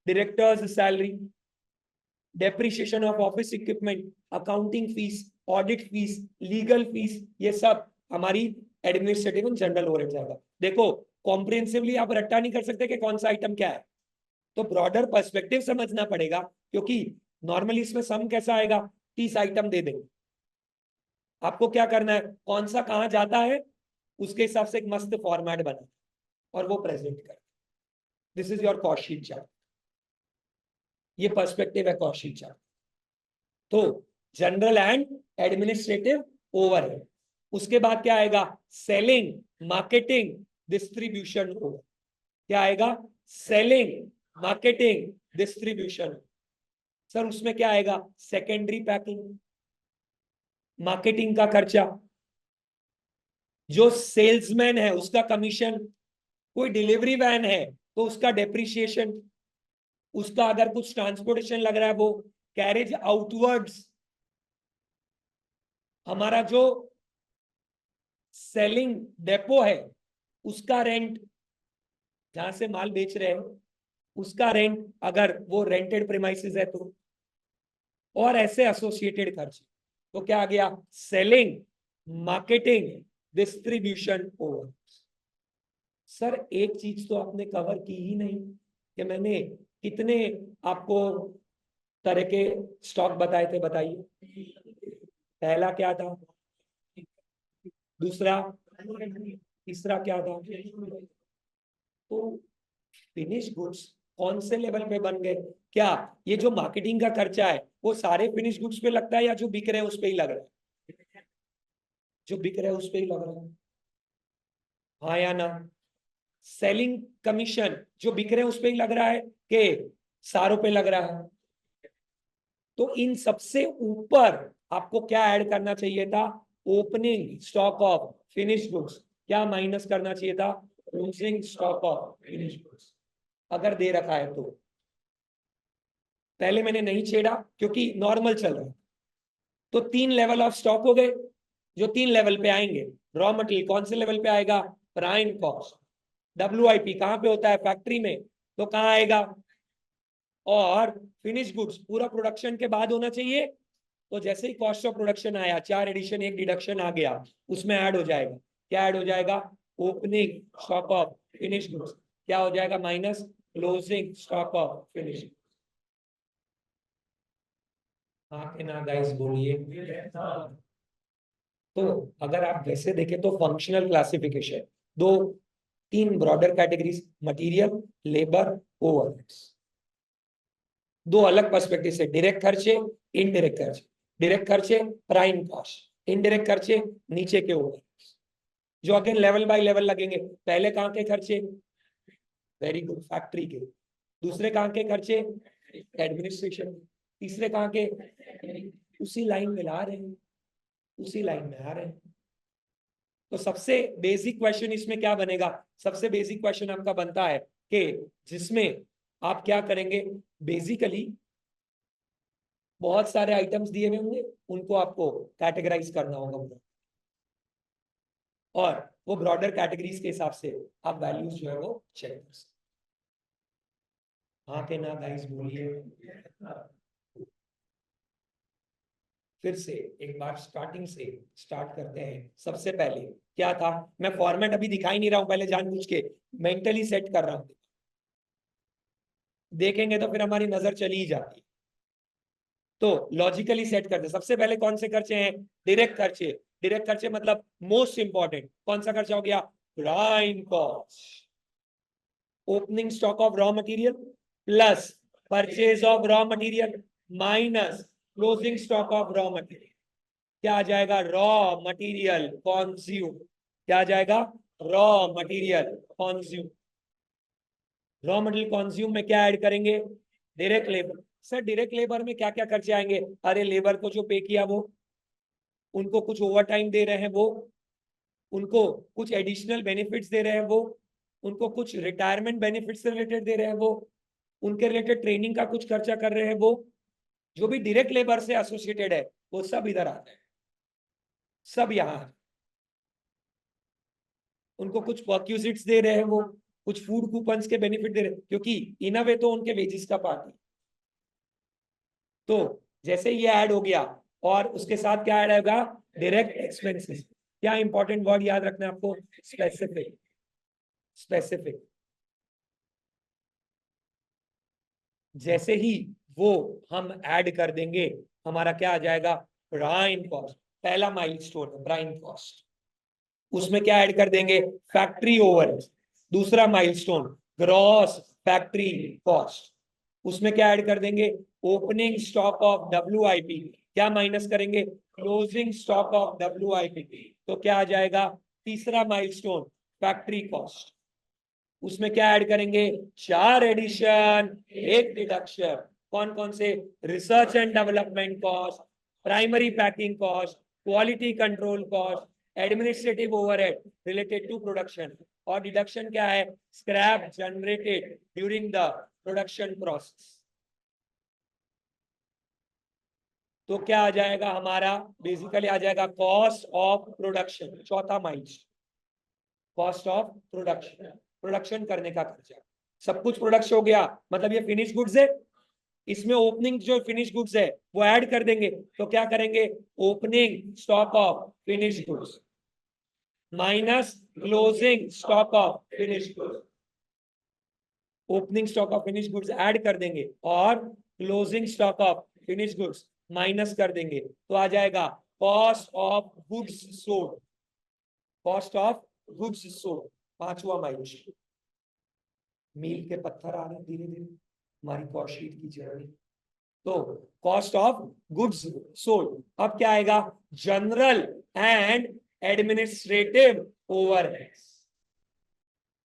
directors salary, depreciation of office equipment, accounting fees, audit fees, legal fees, ये सब हमारी एडमिनिस्ट्रेटिव एंड जनरल ओवरहेड जाएगा। देखो कॉम्प्रिहेंसिवली आप रट्टा नहीं कर सकते कि कौन सा आइटम क्या है, तो ब्रॉडर पर्सपेक्टिव समझना पड़ेगा, क्योंकि नॉर्मली इसमें सम कैसा आएगा? 30 आइटम दे देंगे, आपको क्या करना है, कौन सा कहां जाता है उसके हिसाब से एक मस्त फॉर्मेट बना और वो प्रेजेंट कर। This is your cost sheet chart, ये पर्सपेक्टिव है कॉस्ट शीट चार्ट। तो जनरल एंड एडमिनिस्ट्रेटिव ओवरहेड, उसके बाद क्या आएगा? Selling, marketing, distribution over. क्या आएगा? Selling, marketing, distribution. सर उसमें क्या आएगा? सेकेंडरी पैकिंग, मार्केटिंग का खर्चा, जो सेल्समैन है उसका कमीशन, कोई डिलीवरी वैन है तो उसका डेप्रिसिएशन, उसका अगर कुछ ट्रांसपोर्टेशन लग रहा है वो कैरेज आउटवर्ड्स, हमारा जो सेलिंग डेपो है उसका रेंट, जहां से माल बेच रहे हैं, उसका रेंट अगर वो रेंटेड प्रीमाइसेस है तो, और ऐसे एसोसिएटेड खर्च। तो क्या आ गया? Selling, marketing, distribution over. Sir एक चीज तो आपने कवर की ही नहीं कि मैंने कितने आपको तरह के स्टॉक बताए थे, बताइए। पहला क्या था, दूसरा, तीसरा क्या था? तो फिनिश गुड्स कौन से लेवल पे बन गए? क्या ये जो मार्केटिंग का खर्चा है वो सारे फिनिश गुड्स पे लगता है, या जो बिक रहे हैं उस पे ही लग रहा है? जो बिक रहे हैं उस पे ही लग रहा है, हाँ या ना? सेलिंग कमीशन जो बिक रहे हैं उस पे ही लग रहा है कि सारों पे लग रहा है? तो इन सबसे ऊपर आपको क्या ऐड करना चाहिए था? Opening stock of finish goods. क्या माइनस करना चाहिए था? Closing stock of finish goods. अगर दे रखा है तो। पहले मैंने नहीं छेड़ा क्योंकि नॉर्मल चल रहा है। तो 3 लेवल ऑफ स्टॉक हो गए जो 3 लेवल पे आएंगे। रॉ मटेरियल कौन से लेवल पे आएगा? Prime cost. WIP कहां पे होता है? फैक्ट्री में। तो कहां आएगा? और फिनिश गुड्स पूरा प्रोडक्शन के बाद होना चाहिए। तो जैसे ही कॉस्ट ऑफ प्रोडक्शन आया, 4 एडिशन 1 डिडक्शन आ गया, उसमें ऐड हो जाएगा। क्या ऐड हो जाएगा? Opening stock of finish goods. क्या हो जाएगा? Minus closing stock of finish. हाँ कि ना गाइस, बोलिए। तो अगर आप वैसे देखें तो फंक्शनल क्लासिफिकेशन, दो, 3 broader categories, material, labour, overheads. दो अलग पर्सपेक्टिव से, डायरेक्ट खर्चे, इनडायरेक्ट खर्चे। डायरेक्ट खर्चे प्राइम कॉस्ट, इनडायरेक्ट खर्चे नीचे के ओवरहेड्स, जो अगेन लेवल बाय लेवल लगेंगे। पहले कहां के खर्चे? वेरी गुड, फैक्ट्री के। दूसरे कहां के खर्चे? एडमिनिस्ट्रेशन। तीसरे कहां के? उसी लाइन में ला रहे हैं, उसी लाइन में आ रहे हैं। तो सबसे बेसिक क्वेश्चन इसमें क्या बनेगा? सबसे बेसिक क्वेश्चन आपका बनता है कि जिसमें आप क्या करेंगे, बेसिकली बहुत सारे आइटम्स दिए हुए होंगे, उनको आपको कैटेगराइज करना होगा, और वो ब्रॉडर कैटेगरीज के हिसाब से आप वैल्यूज जो है वो चेक कर सकते। हाँ के ना गाइस, बोलिए। फिर से एक बार स्टार्टिंग से स्टार्ट करते हैं। सबसे पहले क्या था, मैं फॉर्मेट अभी दिखाई नहीं रहा हूं, पहले जानबूझ के मेंटली सेट कर रहा हूं। देखेंगे तो फिर हमारी नजर चली ही जाती है। तो लॉजिकली सेट करते, सबसे पहले कौन से खर्चे हैं? डायरेक्ट खर्चे। डायरेक्ट खर्चे मतलब मोस्ट इंपॉर्टेंट कौन सा खर्चा हो गया? Prime cost. Opening stock of raw material plus purchase of raw material minus closing stock of raw material. क्या आ जाएगा? Raw material consume. क्या आ जाएगा? Raw material consume. Raw material consume में क्या ऐड करेंगे? Direct labour. Sir direct labour में क्या क्या खर्चे आएंगे? अरे लेबर को जो पे किया वो, उनको कुछ ओवर टाइम दे रहे हैं वो, उनको कुछ एडिशनल बेनिफिट्स दे रहे हैं वो, उनको कुछ रिटायरमेंट बेनिफिट्स से रिलेटेड दे रहे हैं वो, उनके रिलेटेड ट्रेनिंग का कुछ खर्चा कर रहे हैं वो, जो भी डायरेक्ट लेबर से एसोसिएटेड है वो सब इधर आता है, सब यहाँ। उनको कुछ परक्यूजिट्स दे रहे हैं वो, कुछ फूड कूपन्स के बेनिफिट दे रहे हैं, क्योंकि इन अ वे तो उनके वेजिस का पार्ट है। तो जैसे ये ऐड हो गया, और उसके साथ क्या ऐड होगा? Direct expenses. क्या इंपॉर्टेंट वर्ड याद रखना है आपको? स्पेसिफिक। स्पेसिफिक। जैसे ही वो हम ऐड कर देंगे, हमारा क्या आ जाएगा? Prime cost. पहला माइलस्टोन है प्राइम कॉस्ट, उसमें क्या ऐड कर देंगे? Factory overhead. दूसरा माइलस्टोन ग्रॉस फैक्ट्री कॉस्ट, उसमें क्या ऐड कर देंगे? Opening stock of WIP। क्या माइनस करेंगे? Closing stock of WIP। तो क्या आ जाएगा? तीसरा माइलस्टोन फैक्ट्री कॉस्ट, उसमें क्या ऐड करेंगे? 4 एडिशन 1 डिडक्शन। कौन कौन से? Research and development cost, primary packing cost, quality control cost, administrative overhead related to production. और डिडक्शन क्या है? Scrap generated during the production process. तो क्या आ जाएगा हमारा? बेसिकली आ जाएगा कॉस्ट ऑफ प्रोडक्शन, चौथा माइल, कॉस्ट ऑफ प्रोडक्शन, प्रोडक्शन करने का खर्चा। सब कुछ प्रोडक्ट हो गया, मतलब ये फिनिश गुड्स है। इसमें ओपनिंग जो फिनिश गुड्स है वो ऐड कर देंगे। तो क्या करेंगे, opening stock of finish goods minus closing stock of finish goods. Opening stock of finish goods add कर देंगे और closing stock of finish goods minus कर देंगे, तो आ जाएगा cost of goods sold. Cost of goods sold, पांचवा milestone. मील के पत्थर आ रहे हैं धीरे धीरे हमारी कॉस्ट शीट की जर्नी। तो कॉस्ट ऑफ गुड्स सोल्ड। अब क्या आएगा, जनरल एंड एडमिनिस्ट्रेटिव ओवरहेड्स।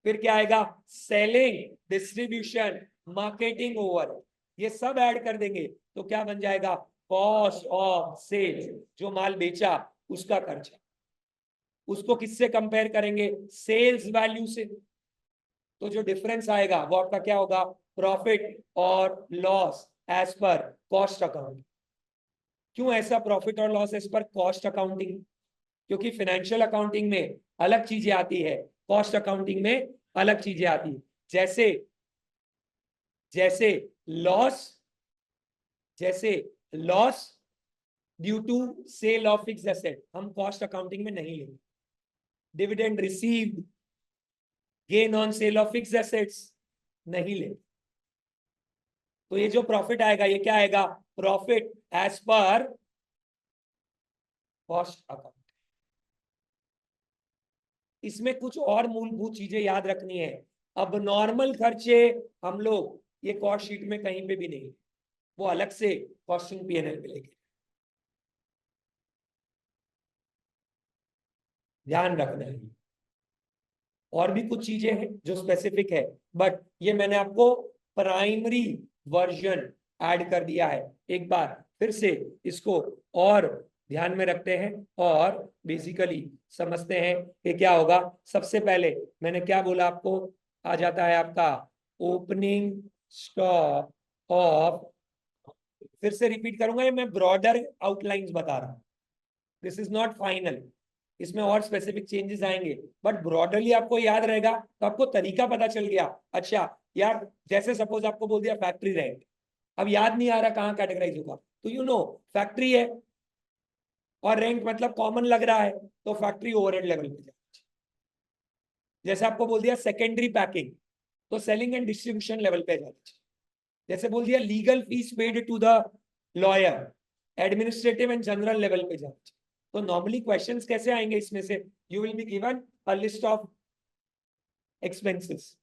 फिर क्या आएगा, सेलिंग, डिस्ट्रीब्यूशन, मार्केटिंग ओवर, ये सब ऐड कर देंगे। तो क्या बन जाएगा, कॉस्ट ऑफ सेल्स, जो माल बेचा उसका खर्चा। उसको किससे कंपेयर करेंगे, सेल्स वैल्यू से। तो जो डिफरेंस आएगा वो आपका क्या होगा, प्रॉफिट और loss as per cost account. क्यों ऐसा प्रॉफिट और loss as per cost accounting, क्योंकि फाइनेंशियल अकाउंटिंग में अलग चीजें आती है, कॉस्ट अकाउंटिंग में अलग चीजें आती है। जैसे जैसे लॉस जैसे loss due to sale of fixed asset हम कॉस्ट अकाउंटिंग में नहीं लेंगे। Dividend received, gain on sale of fixed assets नहीं लेंगे। तो ये जो प्रॉफिट आएगा ये क्या आएगा, profit as per cost account. इसमें कुछ और मूलभूत चीजें याद रखनी है। अब नॉर्मल खर्चे हम लोग ये कॉस्ट शीट में कहीं पे भी नहीं, वो अलग से कॉस्टिंग पीएनएल में लेंगे, ध्यान रखना है। और भी कुछ चीजें हैं जो स्पेसिफिक है, बट ये मैंने आपको प्राइमरी वर्जन ऐड कर दिया है। एक बार फिर से इसको और ध्यान में रखते हैं और बेसिकली समझते हैं कि क्या होगा। सबसे पहले मैंने क्या बोला आपको, आ जाता है आपका ओपनिंग स्टॉक ऑफ, फिर से रिपीट करूंगा, ये मैं ब्रॉडर आउटलाइंस बता रहा हूं, दिस इज नॉट फाइनल, इसमें और स्पेसिफिक चेंजेस आएंगे, बट ब्रॉडरली आपको याद रहेगा तो आपको तरीका पता चल गया। अच्छा यार, जैसे सपोज आपको बोल दिया फैक्ट्री रेंट, अब याद नहीं आ रहा कहाँ कैटेगराइज होगा, तो यू नो फैक्ट्री है और रेंट मतलब कॉमन लग रहा है, तो फैक्ट्री ओवरहेड लेवल पे जाए। जैसे आपको बोल दिया सेकेंडरी पैकिंग, तो सेलिंग एंड डिस्ट्रीब्यूशन लेवल पे जाना चाहिए। जैसे बोल दिया legal fees paid to the lawyer, administrative and general level पे जाना चाहिए। तो नॉर्मली क्वेश्चंस कैसे आएंगे इसमें से, you will be given a list of expenses,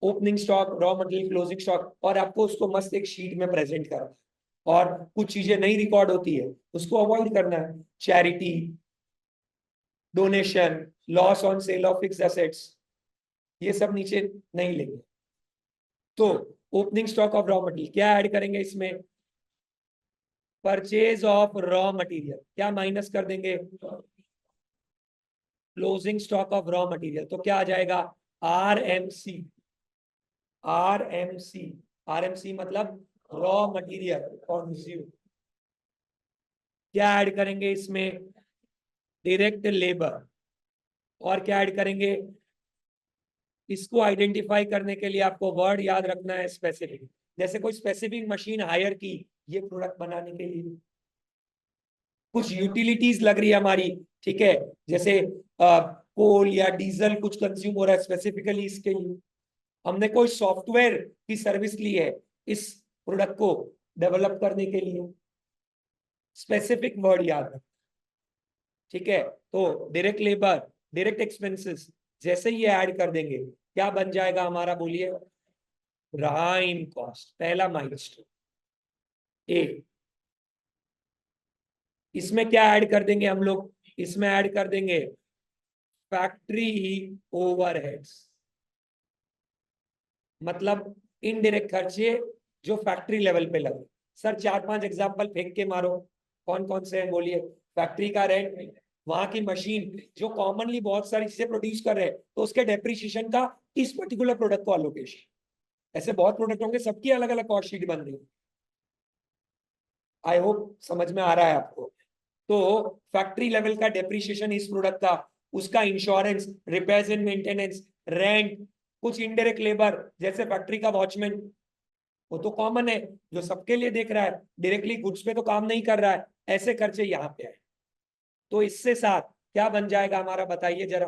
opening stock, raw material, closing stock, और आपको उसको मस्त एक शीट में प्रेजेंट करना है। और कुछ चीजें नहीं रिकॉर्ड होती है उसको अवॉइड करना है, charity, donation, loss on sale of fixed assets, ये सब नीचे नहीं लेंगे। तो opening stock of raw material क्या ऐड करेंगे इसमें, परचेज ऑफ रॉ मटेरियल क्या माइनस कर देंगे, closing stock of raw material, तो क्या आ जाएगा, आरएमसी। आरएमसी आरएमसी मतलब रॉ मटेरियल कंज्यूम। क्या ऐड करेंगे इसमें, डायरेक्ट लेबर। और क्या ऐड करेंगे, इसको आइडेंटिफाई करने के लिए आपको वर्ड याद रखना है स्पेसिफिक। जैसे कोई स्पेसिफिक मशीन हायर की ये प्रोडक्ट बनाने के लिए, कुछ यूटिलिटीज लग रही है हमारी, ठीक है, जैसे कोल या डीजल कुछ कंज्यूम हो रहा है स्पेसिफिकली इसके लिए, हमने कोई सॉफ्टवेयर की सर्विस ली है इस प्रोडक्ट को डेवलप करने के लिए, स्पेसिफिक वर्ड याद रखना, ठीक है। तो डायरेक्ट लेबर, डायरेक्ट एक्सपेंसेस जैसे ही ऐड कर देंगे क्या बन जाएगा हमारा, बोलिए, प्राइम कॉस्ट, पहला माइलस्टोन ए। इसमें क्या ऐड कर देंगे हम लोग, इसमें ऐड कर देंगे फैक्ट्री ओवरहेड्स, मतलब इनडायरेक्ट खर्चे जो फैक्ट्री लेवल पे लगे। सर 4-5 एग्जांपल फेंक के मारो, कौन कौन से हैं बोलिए। फैक्ट्री का रेंट, वहां की मशीन जो कॉमनली बहुत सारी चीजें प्रोड्यूस कर रहे हैं, तो उसके डेप्रिसिएशन का इस पर्टिकुलर प्रोडक्ट को अलोकेशन, ऐसे बहुत प्रोडक्ट होंगे, सबकी अलग अलग कॉस्ट शीट बन रही है। आई होप समझ में आ रहा है आपको। तो फैक्ट्री लेवल का डेप्रिसिएशन इस प्रोडक्ट का, उसका insurance, repairs and maintenance, rent, कुछ इनडायरेक्ट लेबर जैसे फैक्ट्री का वॉचमैन, वो तो कॉमन है, जो सबके लिए देख रहा है, डायरेक्टली गुड्स पे तो काम नहीं कर रहा है, ऐसे खर्चे यहाँ पे है। तो इससे साथ क्या बन जाएगा हमारा, बताइए जरा,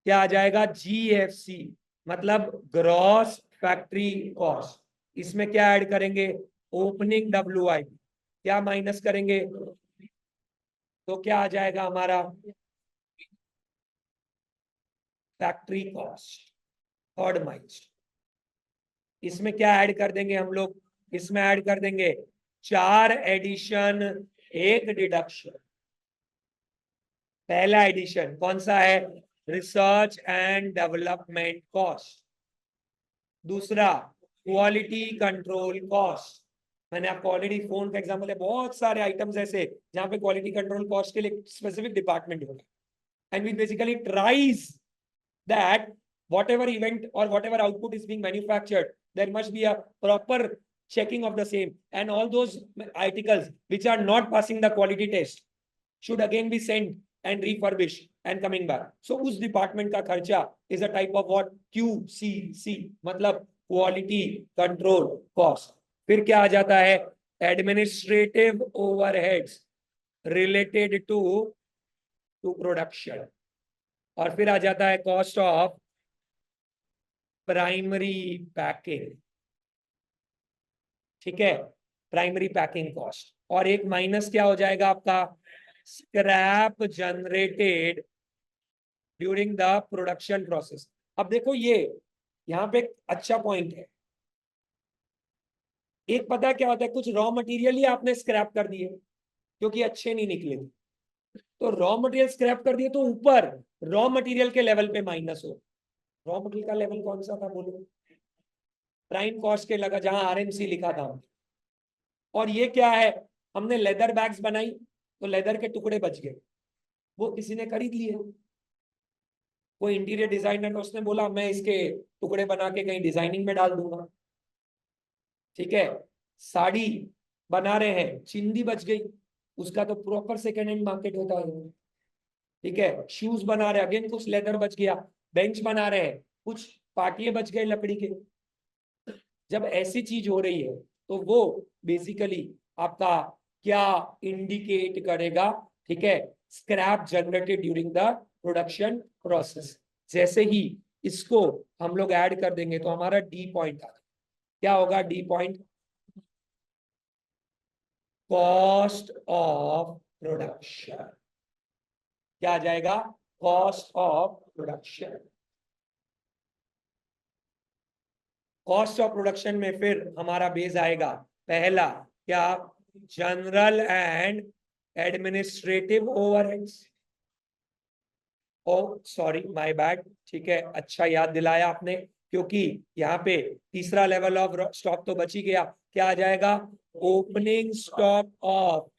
क्या आ जाएगा, GFC, मतलब ग्रॉस फैक्ट्री कॉस्ट। इसमें क्या ऐड करेंगे, ओपनिंग WIP, क्या माइनस करेंगे, तो क्या आ जाएगा हमारा, फैक्ट्री कॉस्ट, थर्ड माइनस। इसमें क्या ऐड कर देंगे हम लोग, इसमें ऐड कर देंगे 4 एडिशन 1 डिडक्शन। पहला एडिशन कौन सा है, रिसर्च एंड डेवलपमेंट कॉस्ट। दूसरा, क्वालिटी कंट्रोल कॉस्ट। मैंने आपको ऑलरेडी फोन का एग्जांपल है, बहुत सारे आइटम्स ऐसे जहां पे क्वालिटी कंट्रोल कॉस्ट के लिए स्पेसिफिक डिपार्टमेंट होगा, and we basically tries that whatever event or whatever output is being manufactured, there must be a proper checking of the same, and all those articles which are not passing the quality test should again be sent and refurbished and coming back. So उस department का खर्चा is a type of what, QCC, मतलब quality control cost. फिर क्या आ जाता है, administrative overheads related to production. और फिर आ जाता है कॉस्ट ऑफ प्राइमरी पैकिंग, ठीक है, प्राइमरी पैकिंग कॉस्ट। और एक माइनस क्या हो जाएगा आपका, scrap generated during the production process. अब देखो ये यहाँ पे एक अच्छा पॉइंट है, एक पता है क्या होता है, कुछ रॉ मटेरियल ही आपने स्क्रैप कर दिए क्योंकि अच्छे नहीं निकले, तो रॉ मटेरियल स्क्रैप कर दिए तो ऊपर रॉ मटेरियल के लेवल पे माइनस हो। रॉ मटेरियल का लेवल कौन सा था बोलो, प्राइम कॉस्ट के लगा जहां RMC लिखा था। और ये क्या है, हमने लेदर बैग्स बनाई तो लेदर के टुकड़े बच गए, वो किसी ने खरीद लिए, कोई इंटीरियर डिजाइनर, उसने बोला मैं इसके टुकड़े बना के कहीं डिजाइनिंग में डाल दूंगा, ठीक है। साड़ी बना रहे हैं, चिंदी बच गई, उसका तो प्रॉपर सेकेंड हैंड मार्केट होता है, ठीक है। शूज बना रहे हैं, अगेन कुछ लेदर बच गया। बेंच बना रहे हैं, कुछ पाटिये बच गए लकड़ी के। जब ऐसी चीज हो रही है तो वो बेसिकली आपका क्या इंडिकेट करेगा, ठीक है, scrap generated during the production process. जैसे ही इसको हम लोग ऐड कर देंगे तो हमारा डी पॉइंट आ जाएगा। क्या होगा D point, cost of production. क्या आ जाएगा, cost of production. Cost of production में फिर हमारा बेस आएगा पहला क्या, general and administrative overheads. Oh sorry my bad, ठीक है, अच्छा याद दिलाया आपने, क्योंकि यहाँ पे तीसरा लेवल ऑफ स्टॉक तो बच ही गया। क्या आ जाएगा, opening stock of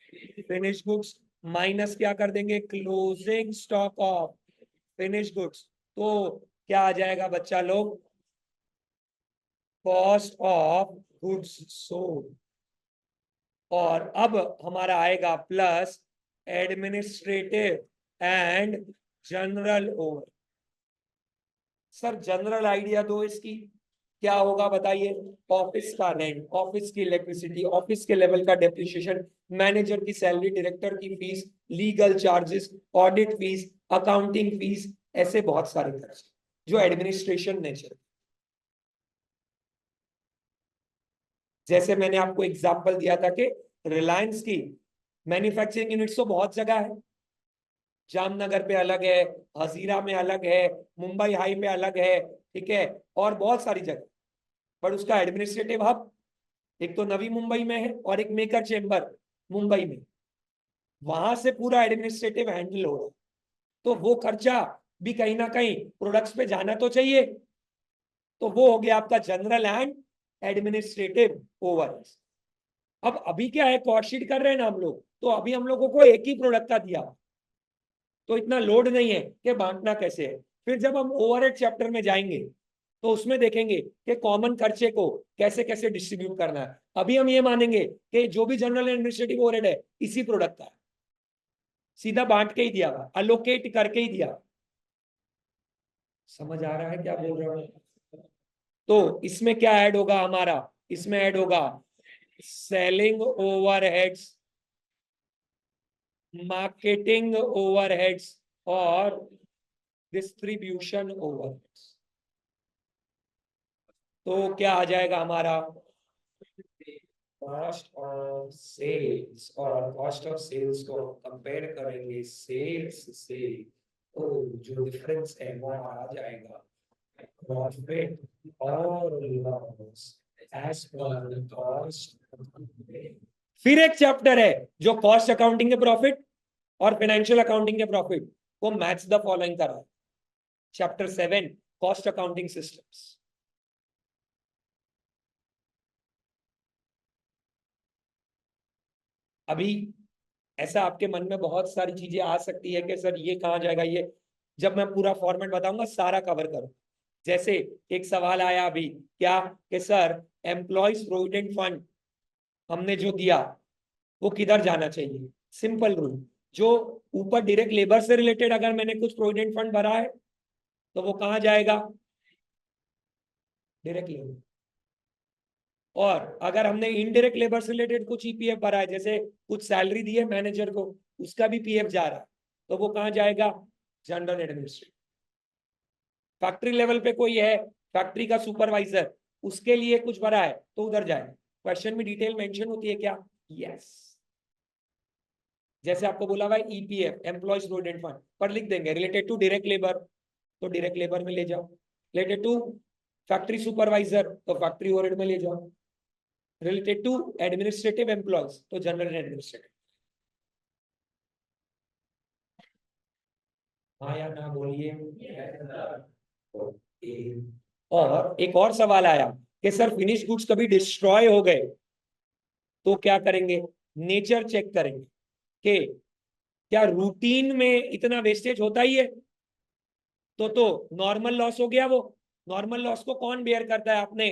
finish goods minus क्या कर देंगे, closing stock of finish goods. तो क्या आ जाएगा बच्चा लोग, कॉस्ट ऑफ गुड्स सोल्ड। और अब हमारा आएगा plus administrative and general over. Sir general idea दो इसकी, क्या होगा बताइए, ऑफिस का रेंट, ऑफिस की इलेक्ट्रिसिटी, ऑफिस के लेवल का डेप्रिसिएशन, मैनेजर की सैलरी, डायरेक्टर की fees, legal charges, audit fees, accounting fees, ऐसे बहुत सारे खर्च जो एडमिनिस्ट्रेशन नेचर। जैसे मैंने आपको एग्जांपल दिया था कि रिलायंस की मैन्युफैक्चरिंग यूनिट्स तो बहुत जगह है, जामनगर पे अलग है, हजीरा में अलग है, मुंबई हाई में अलग है, ठीक है, और बहुत सारी जगह। पर उसका एडमिनिस्ट्रेटिव हब एक तो नवी मुंबई में है और एक मेकर चेंबर मुंबई में, वहां से पूरा एडमिनिस्ट्रेटिव हैंडल हो रहा है। तो वो खर्चा भी कहीं ना कहीं प्रोडक्ट्स पे जाना तो चाहिए। तो वो हो गया आपका जनरल एंड एडमिनिस्ट्रेटिव ओवरहेड्स। अब अभी क्या है, कॉस्ट शीट कर रहे हैं ना हम लोग, तो अभी हम लोगों को एक ही प्रोडक्ट का दिया, तो इतना लोड नहीं है कि बांटना कैसे है। फिर जब हम ओवरहेड चैप्टर में जाएंगे तो उसमें देखेंगे कि कॉमन खर्चे को कैसे कैसे डिस्ट्रीब्यूट करना है। अभी हम ये मानेंगे कि जो भी जनरल एडमिनिस्ट्रेटिव ओवरहेड है इसी प्रोडक्ट का है, सीधा बांट के ही दिया हुआ, अलोकेट करके ही दिया। समझ आ रहा है क्या बोल रहा हूँ? तो इसमें क्या ऐड होगा हमारा, इसमें ऐड होगा सेलिंग ओवरहेड्स, मार्केटिंग ओवरहेड्स और डिस्ट्रीब्यूशन ओवरहेड्स। तो क्या आ जाएगा हमारा कॉस्ट ऑफ सेल्स, और कॉस्ट ऑफ सेल्स को कंपेयर करेंगे सेल्स से, तो जो डिफरेंस है वो आ जाएगा प्रॉफिट और लॉस एज पर कॉस्ट। फिर एक चैप्टर है जो कॉस्ट अकाउंटिंग के प्रॉफिट और फाइनेंशियल अकाउंटिंग के प्रॉफिट को मैच द फॉलोइंग कर रहा है, चैप्टर 7 कॉस्ट अकाउंटिंग सिस्टम्स। अभी ऐसा आपके मन में बहुत सारी चीजें आ सकती है कि सर ये कहाँ जाएगा, ये जब मैं पूरा फॉर्मेट बताऊंगा सारा कवर करूं। जैसे एक सवाल आया अभी क्या कि सर एम्प्लॉयज प्रोविडेंट फंड हमने जो दिया वो किधर जाना चाहिए। सिंपल रूल, जो ऊपर डायरेक्ट लेबर से रिलेटेड अगर मैंने कुछ प्रोविडेंट फंड भरा है तो वो कहाँ जाएगा, डायरेक्ट लेबर। और अगर हमने इनडायरेक्ट लेबर से रिलेटेड कुछ ईपीएफ भरा है, जैसे कुछ सैलरी दी है मैनेजर को, उसका भी पीएफ जा रहा है, तो वो कहाँ जाएगा, जनरल एडमिनिस्ट्रेशन। फैक्ट्री लेवल पे कोई है, फैक्ट्री का सुपरवाइजर, उसके लिए कुछ भरा है तो उधर जाएगा। क्वेश्चन में डिटेल मेंशन होती है क्या, यस। जैसे आपको बोला हुआ ईपीएफ एम्प्लॉयज प्रोविडेंट फंड पर लिख देंगे रिलेटेड टू डायरेक्ट लेबर, तो डायरेक्ट लेबर में ले जाओ। रिलेटेड टू फैक्ट्री सुपरवाइजर तो फैक्ट्री ओवरहेड में ले जाओ। रिलेटेड टू एडमिनिस्ट्रेटिव एम्प्लॉयज तो जनरल एडमिनिस्ट्रेटिव। हाँ या ना बोलिए। और एक और सवाल आया कि सर फिनिश गुड्स कभी डिस्ट्रॉय हो गए तो क्या करेंगे, नेचर चेक करेंगे कि क्या रूटीन में इतना वेस्टेज होता ही है, तो नॉर्मल लॉस हो गया वो। नॉर्मल लॉस को कौन बेयर करता है, आपने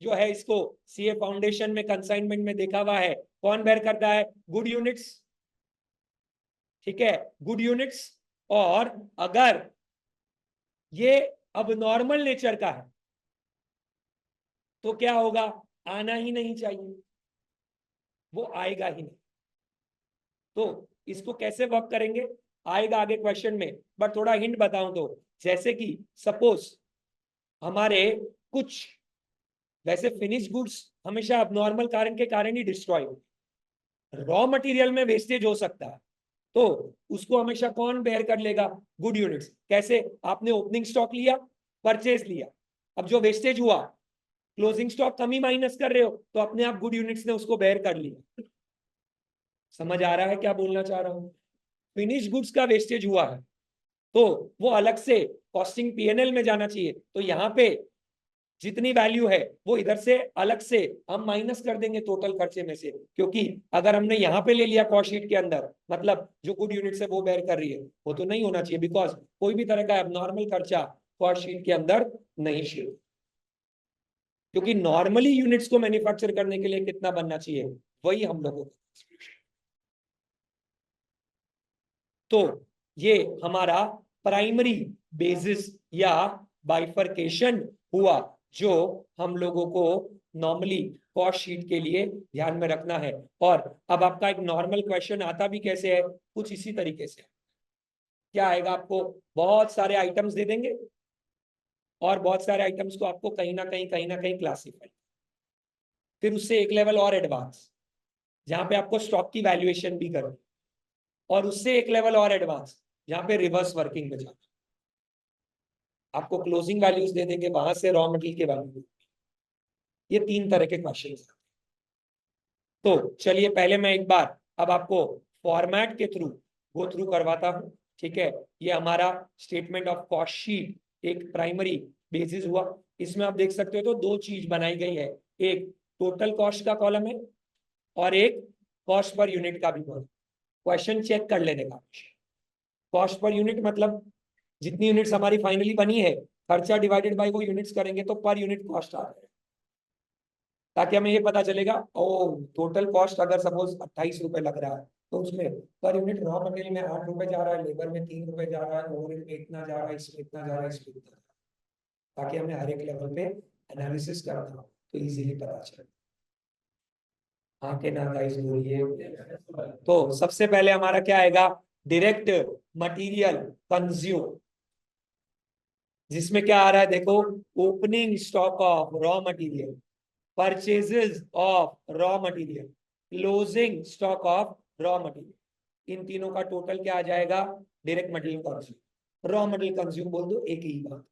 जो है इसको सीए फाउंडेशन में कंसाइनमेंट में देखा हुआ है, कौन बेयर करता है, गुड यूनिट्स। ठीक है, गुड यूनिट्स। और अगर ये अब नॉर्मल नेचर का है तो क्या होगा, आना ही नहीं चाहिए, वो आएगा ही नहीं। तो इसको कैसे वर्क करेंगे आएगा आगे क्वेश्चन में, बट थोड़ा हिंट बताऊं तो जैसे कि सपोज हमारे कुछ, वैसे फिनिश गुड्स हमेशा अबनॉर्मल कारण के कारण ही डिस्ट्रॉय हो, रॉ मटेरियल में वेस्टेज हो सकता है, तो उसको हमेशा कौन बेयर कर लेगा, गुड यूनिट्स। कैसे, आपने ओपनिंग स्टॉक लिया, परचेज लिया, अब जो वेस्टेज हुआ क्लोजिंग स्टॉक कमी माइनस कर रहे हो तो अपने आप गुड यूनिट्स ने उसको बेयर कर लिया। समझ आ रहा है क्या बोलना चाह रहा हूं, फिनिश गुड्स का वेस्टेज हुआ है तो वो अलग से कॉस्टिंग पीएनएल में जाना चाहिए, तो यहाँ पे जितनी वैल्यू है वो इधर से अलग से हम माइनस कर देंगे टोटल खर्चे में से, क्योंकि अगर हमने यहाँ पे ले लिया कॉस्ट शीट के अंदर मतलब जो गुड यूनिट है वो बेयर कर रही है, वो तो नहीं होना चाहिए, बिकॉज कोई भी तरह का एबनॉर्मल खर्चा कॉस्ट शीट के अंदर नहीं शुरू, क्योंकि नॉर्मली यूनिट्स को मैन्युफैक्चर करने के लिए कितना बनना चाहिए वही हम लोगों को। तो ये हमारा प्राइमरी बेसिस या बाइफरकेशन हुआ जो हम लोगों को नॉर्मली कॉस्ट शीट के लिए ध्यान में रखना है। और अब आपका एक नॉर्मल क्वेश्चन आता भी कैसे है, कुछ इसी तरीके से। क्या आएगा, आपको बहुत सारे आइटम्स दे देंगे और बहुत सारे आइटम्स को आपको कहीं ना कहीं क्लासिफाई, फिर उससे एक लेवल और एडवांस जहां पे आपको स्टॉक की वैल्यूएशन भी करो, और उससे एक लेवल और एडवांस जहां पे रिवर्स वर्किंग में जाना, आपको क्लोजिंग वैल्यूज दे देंगे, वहां से रॉ मटेरियल के वैल्यू। ये 3 तरह के क्वेश्चन। तो चलिए पहले मैं एक बार अब आपको फॉर्मेट के थ्रू गो थ्रू करवाता हूं। ठीक है, ये हमारा स्टेटमेंट ऑफ कॉस्ट शीट एक प्राइमरी बेसिस हुआ। इसमें आप देख सकते हो तो 2 चीज बनाई गई है, एक टोटल कॉस्ट का कॉलम है और एक कॉस्ट पर यूनिट का भी कॉलम। क्वेश्चन चेक कर लेने का, कॉस्ट पर यूनिट मतलब जितनी यूनिट्स हमारी फाइनली बनी है, खर्चा डिवाइडेड बाय वो यूनिट्स करेंगे तो पर यूनिट कॉस्ट आ जाएगा, ताकि हमें ये पता चलेगा ओ टोटल कॉस्ट अगर सपोज 28 रुपए लग रहा है तो उसमें पर यूनिट रॉ मटेरियल में 8 रुपए जा रहा है, लेबर में 3 रुपए जा रहा है, ओवरहेड में इतना जा रहा है, इसमें इतना जा रहा है, इसमें इतना। ताकि हमें हर एक लेवल पे एनालिसिस करना हो तो इजीली पता चले। हाँ के ना गाइस बोलिए। तो सबसे पहले हमारा क्या आएगा, डायरेक्ट मटेरियल कंज्यूम, जिसमें क्या आ रहा है देखो, opening stock of raw material, purchases of raw material, closing stock of raw material. इन तीनों का टोटल क्या आ जाएगा, direct material consume. Raw material consume बोल दो, एक ही बात।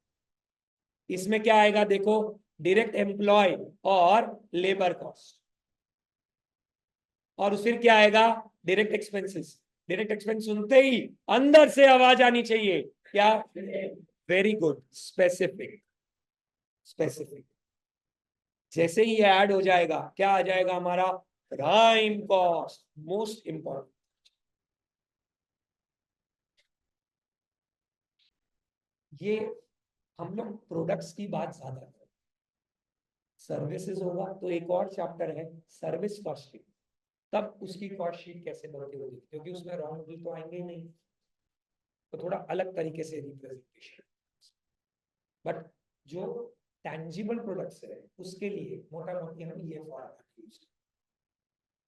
इसमें क्या आएगा देखो, डायरेक्ट एम्प्लॉय और लेबर कॉस्ट, और फिर क्या आएगा, डायरेक्ट एक्सपेंसेस। डायरेक्ट एक्सपेंस सुनते ही अंदर से आवाज आनी चाहिए, क्या, वेरी गुड, स्पेसिफिक। स्पेसिफिक जैसे ही ऐड हो जाएगा, क्या आ जाएगा हमारा, प्राइम कॉस्ट, मोस्ट इंपॉर्टेंट। ये हम लोग प्रोडक्ट्स की बात ज्यादा करें, सर्विसेज होगा तो एक और चैप्टर है सर्विस कॉस्ट शीट, तब उसकी कॉस्ट शीट कैसे बनती होगी, क्योंकि उसमें रॉ मटेरियल तो आएंगे ही नहीं, तो थोड़ा अलग तरीके से रिप्रेजेंटेशन। बट जो टैंजिबल प्रोडक्ट्स है उसके लिए मोटा मोटी हम ये फॉर्मेट यूज,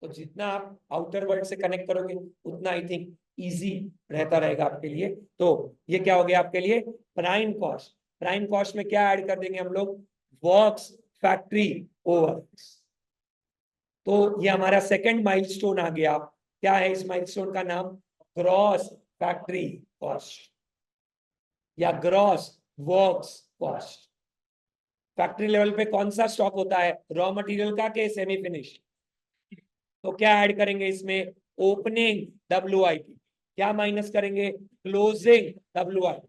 तो जितना आप आउटर वर्ल्ड से कनेक्ट करोगे उतना आई थिंक इजी रहता रहेगा आपके लिए। तो ये क्या हो गया आपके लिए, प्राइम कॉस्ट। प्राइम कॉस्ट में क्या ऐड कर देंगे हम लोग, वर्क्स, फैक्ट्री, ओवरहेड्स। तो ये हमारा सेकंड माइलस्टोन आ गया। क्या है इस माइलस्टोन का नाम, ग्रॉस फैक्ट्री कॉस्ट या gross works cost. Factory level पे कौन सा स्टॉक होता है, रॉ मटेरियल का के सेमी फिनिश्ड, तो क्या ऐड करेंगे इसमें, ओपनिंग WIP, क्या माइनस करेंगे, क्लोजिंग WIP।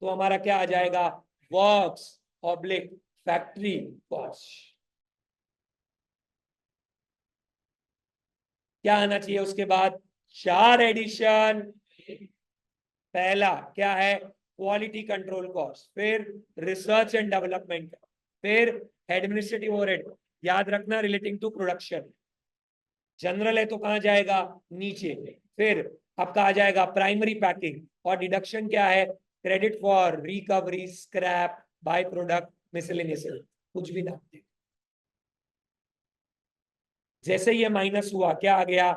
तो हमारा क्या आ जाएगा, वर्क्स ऑब्लिक फैक्ट्री कॉस्ट। क्या आना चाहिए उसके बाद, 4 एडिशन। पहला क्या है, क्वालिटी कंट्रोल कॉस्ट, फिर रिसर्च एंड डेवलपमेंट, फिर एडमिनिस्ट्रेटिव ओवरहेड, याद रखना रिलेटिंग टू प्रोडक्शन। जनरल है तो कहां जाएगा, नीचे। फिर आपका आ जाएगा प्राइमरी पैकिंग, और डिडक्शन क्या है, credit for recovery, scrap, by product, miscellaneous, कुछ भी ना। जैसे ये माइनस हुआ, क्या आ गया,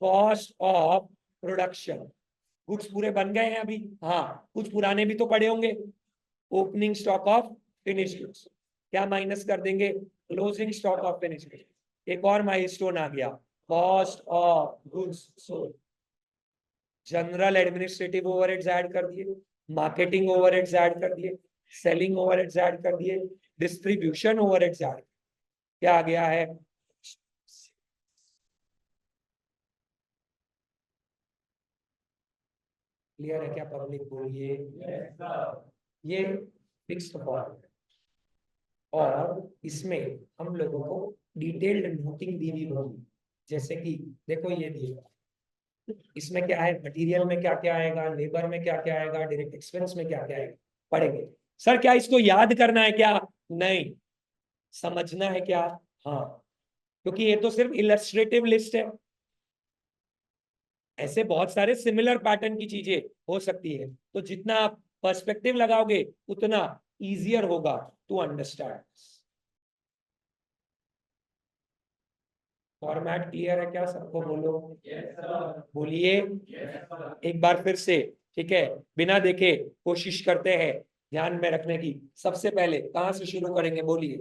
कॉस्ट ऑफ प्रोडक्शन। गुड्स पूरे बन गए हैं अभी, हाँ, कुछ पुराने भी तो पड़े होंगे, opening stock of finish goods, क्या माइनस कर देंगे, closing stock of finish goods. एक और माइलस्टोन आ गया, cost of goods sold. General administrative overheads add कर दिए, मार्केटिंग ओवरहेड्स ऐड कर दिए, सेलिंग ओवरहेड्स ऐड कर दिए, डिस्ट्रीब्यूशन ओवरहेड्स ऐड, क्या आ गया है, क्लियर है क्या पब्लिक, बोलिए। ये फिक्स्ड फॉर्म, और इसमें हम लोगों को डिटेल्ड नोटिंग दी हुई होगी, जैसे कि देखो ये दिया, इसमें क्या है, मटेरियल में क्या क्या आएगा, लेबर में क्या क्या आएगा, डायरेक्ट एक्सपेंस में क्या क्या आएगा, पढ़ेंगे। सर क्या इसको याद करना है क्या, नहीं, समझना है क्या, हाँ, क्योंकि ये तो सिर्फ इलस्ट्रेटिव लिस्ट है, ऐसे बहुत सारे सिमिलर पैटर्न की चीजें हो सकती है, तो जितना आप पर्सपेक्टिव लगाओगे उतना इजियर होगा टू अंडरस्टैंड। फॉर्मेट क्लियर है क्या सबको, बोलो, बोलिए एक बार फिर से, ठीक है, बिना देखे कोशिश करते हैं ध्यान में रखने की। सबसे पहले कहां से शुरू करेंगे, बोलिए,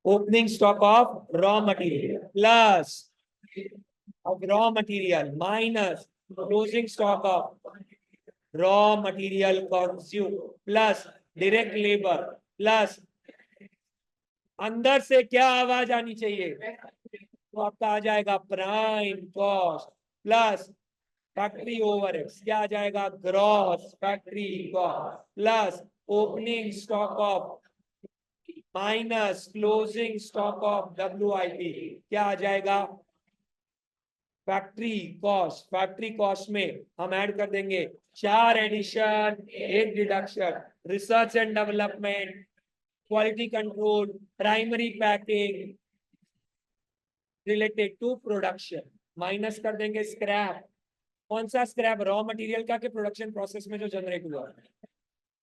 opening stock of raw material plus of raw material minus closing stock of raw material consumed plus direct labor plus, अंदर से क्या आवाज आनी चाहिए, तो आपका आ जाएगा prime cost plus factory overheads, क्या आ जाएगा, gross factory cost plus opening stock of minus closing stock of WIP, क्या आ जाएगा, फैक्ट्री कॉस्ट। फैक्ट्री कॉस्ट में हम ऐड कर देंगे 4 addition, 1 deduction, research and development, quality control, primary packing related to production, minus कर देंगे स्क्रैप। कौन सा स्क्रैप, रॉ मटेरियल का, के प्रोडक्शन प्रोसेस में जो जनरेट हुआ,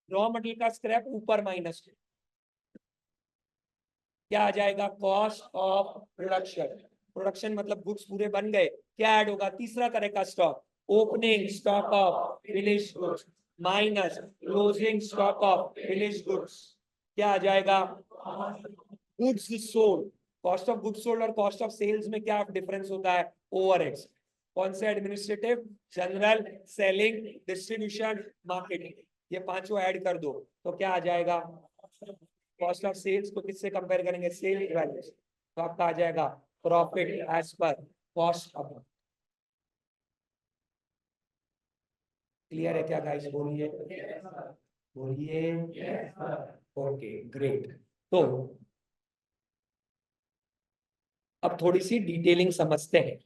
रॉ मटेरियल का स्क्रैप ऊपर माइनस, क्या आ जाएगा, कॉस्ट ऑफ प्रोडक्शन। प्रोडक्शन मतलब गुड्स पूरे बन गए, क्या ऐड होगा, तीसरा तरह का stock, opening stock of finished goods minus closing stock of finished goods, क्या आ जाएगा, goods sold. Cost of goods sold और कॉस्ट ऑफ सेल्स में क्या डिफरेंस होता है, ओवरहेड्स। कौन से, administrative, general, selling, distribution, marketing, ये पांचों ऐड कर दो तो क्या आ जाएगा, कॉस्ट ऑफ सेल्स को किससे कंपेयर करेंगे, सेल वैल्यू, तो आपका आ जाएगा profit as per cost of. Clear है क्या गाइस, बोलिए बोलिए, ओके ग्रेट। तो अब थोड़ी सी डिटेलिंग समझते हैं।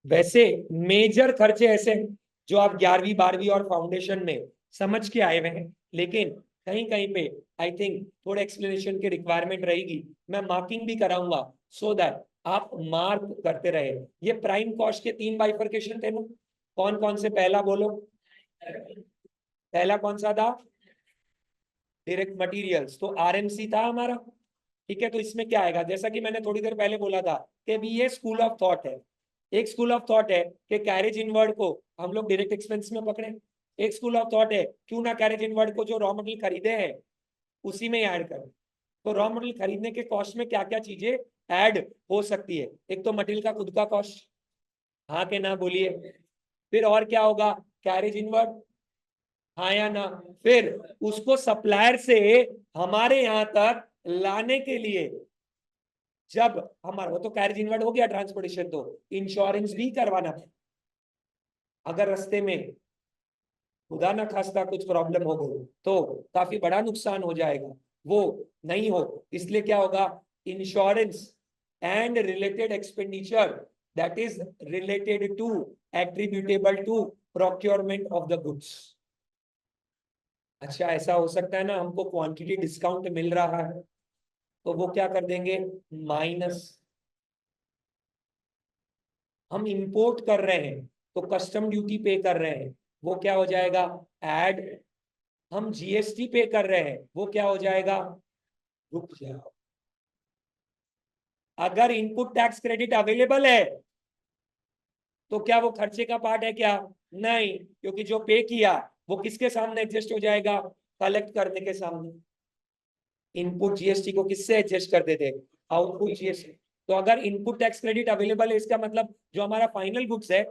वैसे मेजर खर्चे ऐसे हैं जो आप 11वीं 12वीं और फाउंडेशन में समझ के आए हुए हैं, लेकिन कहीं कहीं पे आई थिंक थोड़ा एक्सप्लेनेशन की रिक्वायरमेंट रहेगी, मैं मार्किंग भी कराऊंगा सो दैट आप मार्क करते रहे। ये प्राइम कॉस्ट के 3 बाइफरकेशन थे ना, कौन कौन से, पहला बोलो, पहला कौन सा था, डायरेक्ट मटेरियल्स, तो आरएमसी था हमारा, ठीक है। तो इसमें क्या आएगा, जैसा कि मैंने थोड़ी देर पहले बोला था कि भी ये स्कूल ऑफ थॉट है। एक स्कूल ऑफ थॉट है कि कैरेज इनवर्ड को हम लोग डायरेक्ट एक्सपेंस में पकड़े, एक स्कूल ऑफ थॉट है क्यों ना कैरेज इनवर्ड को जो रॉ मटेरियल खरीदे हैं उसी में ऐड करें। तो रॉ मटेरियल खरीदने के कॉस्ट में क्या क्या चीजें ऐड हो सकती है, एक तो मटेरियल का खुद का कॉस्ट, हाँ के ना बोलिए, फिर और क्या होगा, कैरेज इनवर्ड, हाँ या ना, फिर उसको सप्लायर से हमारे यहां तक लाने के लिए जब हमारा, वो तो कैरेज इनवर्ड हो गया, ट्रांसपोर्टेशन, तो इंश्योरेंस भी करवाना है। अगर रास्ते में खुदा ना खास्ता कुछ प्रॉब्लम हो गई तो काफी बड़ा नुकसान हो जाएगा, वो नहीं हो, इसलिए क्या होगा, insurance and related expenditure that is related to, attributable to procurement of the goods. अच्छा ऐसा हो सकता है ना, हमको क्वांटिटी डिस्काउंट मिल रहा है तो वो क्या कर देंगे, माइनस। हम इंपोर्ट कर रहे हैं तो कस्टम ड्यूटी पे कर रहे हैं, वो क्या हो जाएगा, ऐड। हम जीएसटी पे कर रहे हैं, वो क्या हो जाएगा, रुक जाओ। अगर इनपुट टैक्स क्रेडिट अवेलेबल है तो क्या वो खर्चे का पार्ट है क्या, नहीं, क्योंकि जो पे किया वो किसके सामने एडजस्ट हो जाएगा, कलेक्ट करने के सामने। इनपुट जीएसटी को किससे एडजस्ट कर देते, आउटपुट जीएसटी। तो अगर इनपुट टैक्स क्रेडिट अवेलेबल है, इसका मतलब जो हमारा फाइनल गुड्स है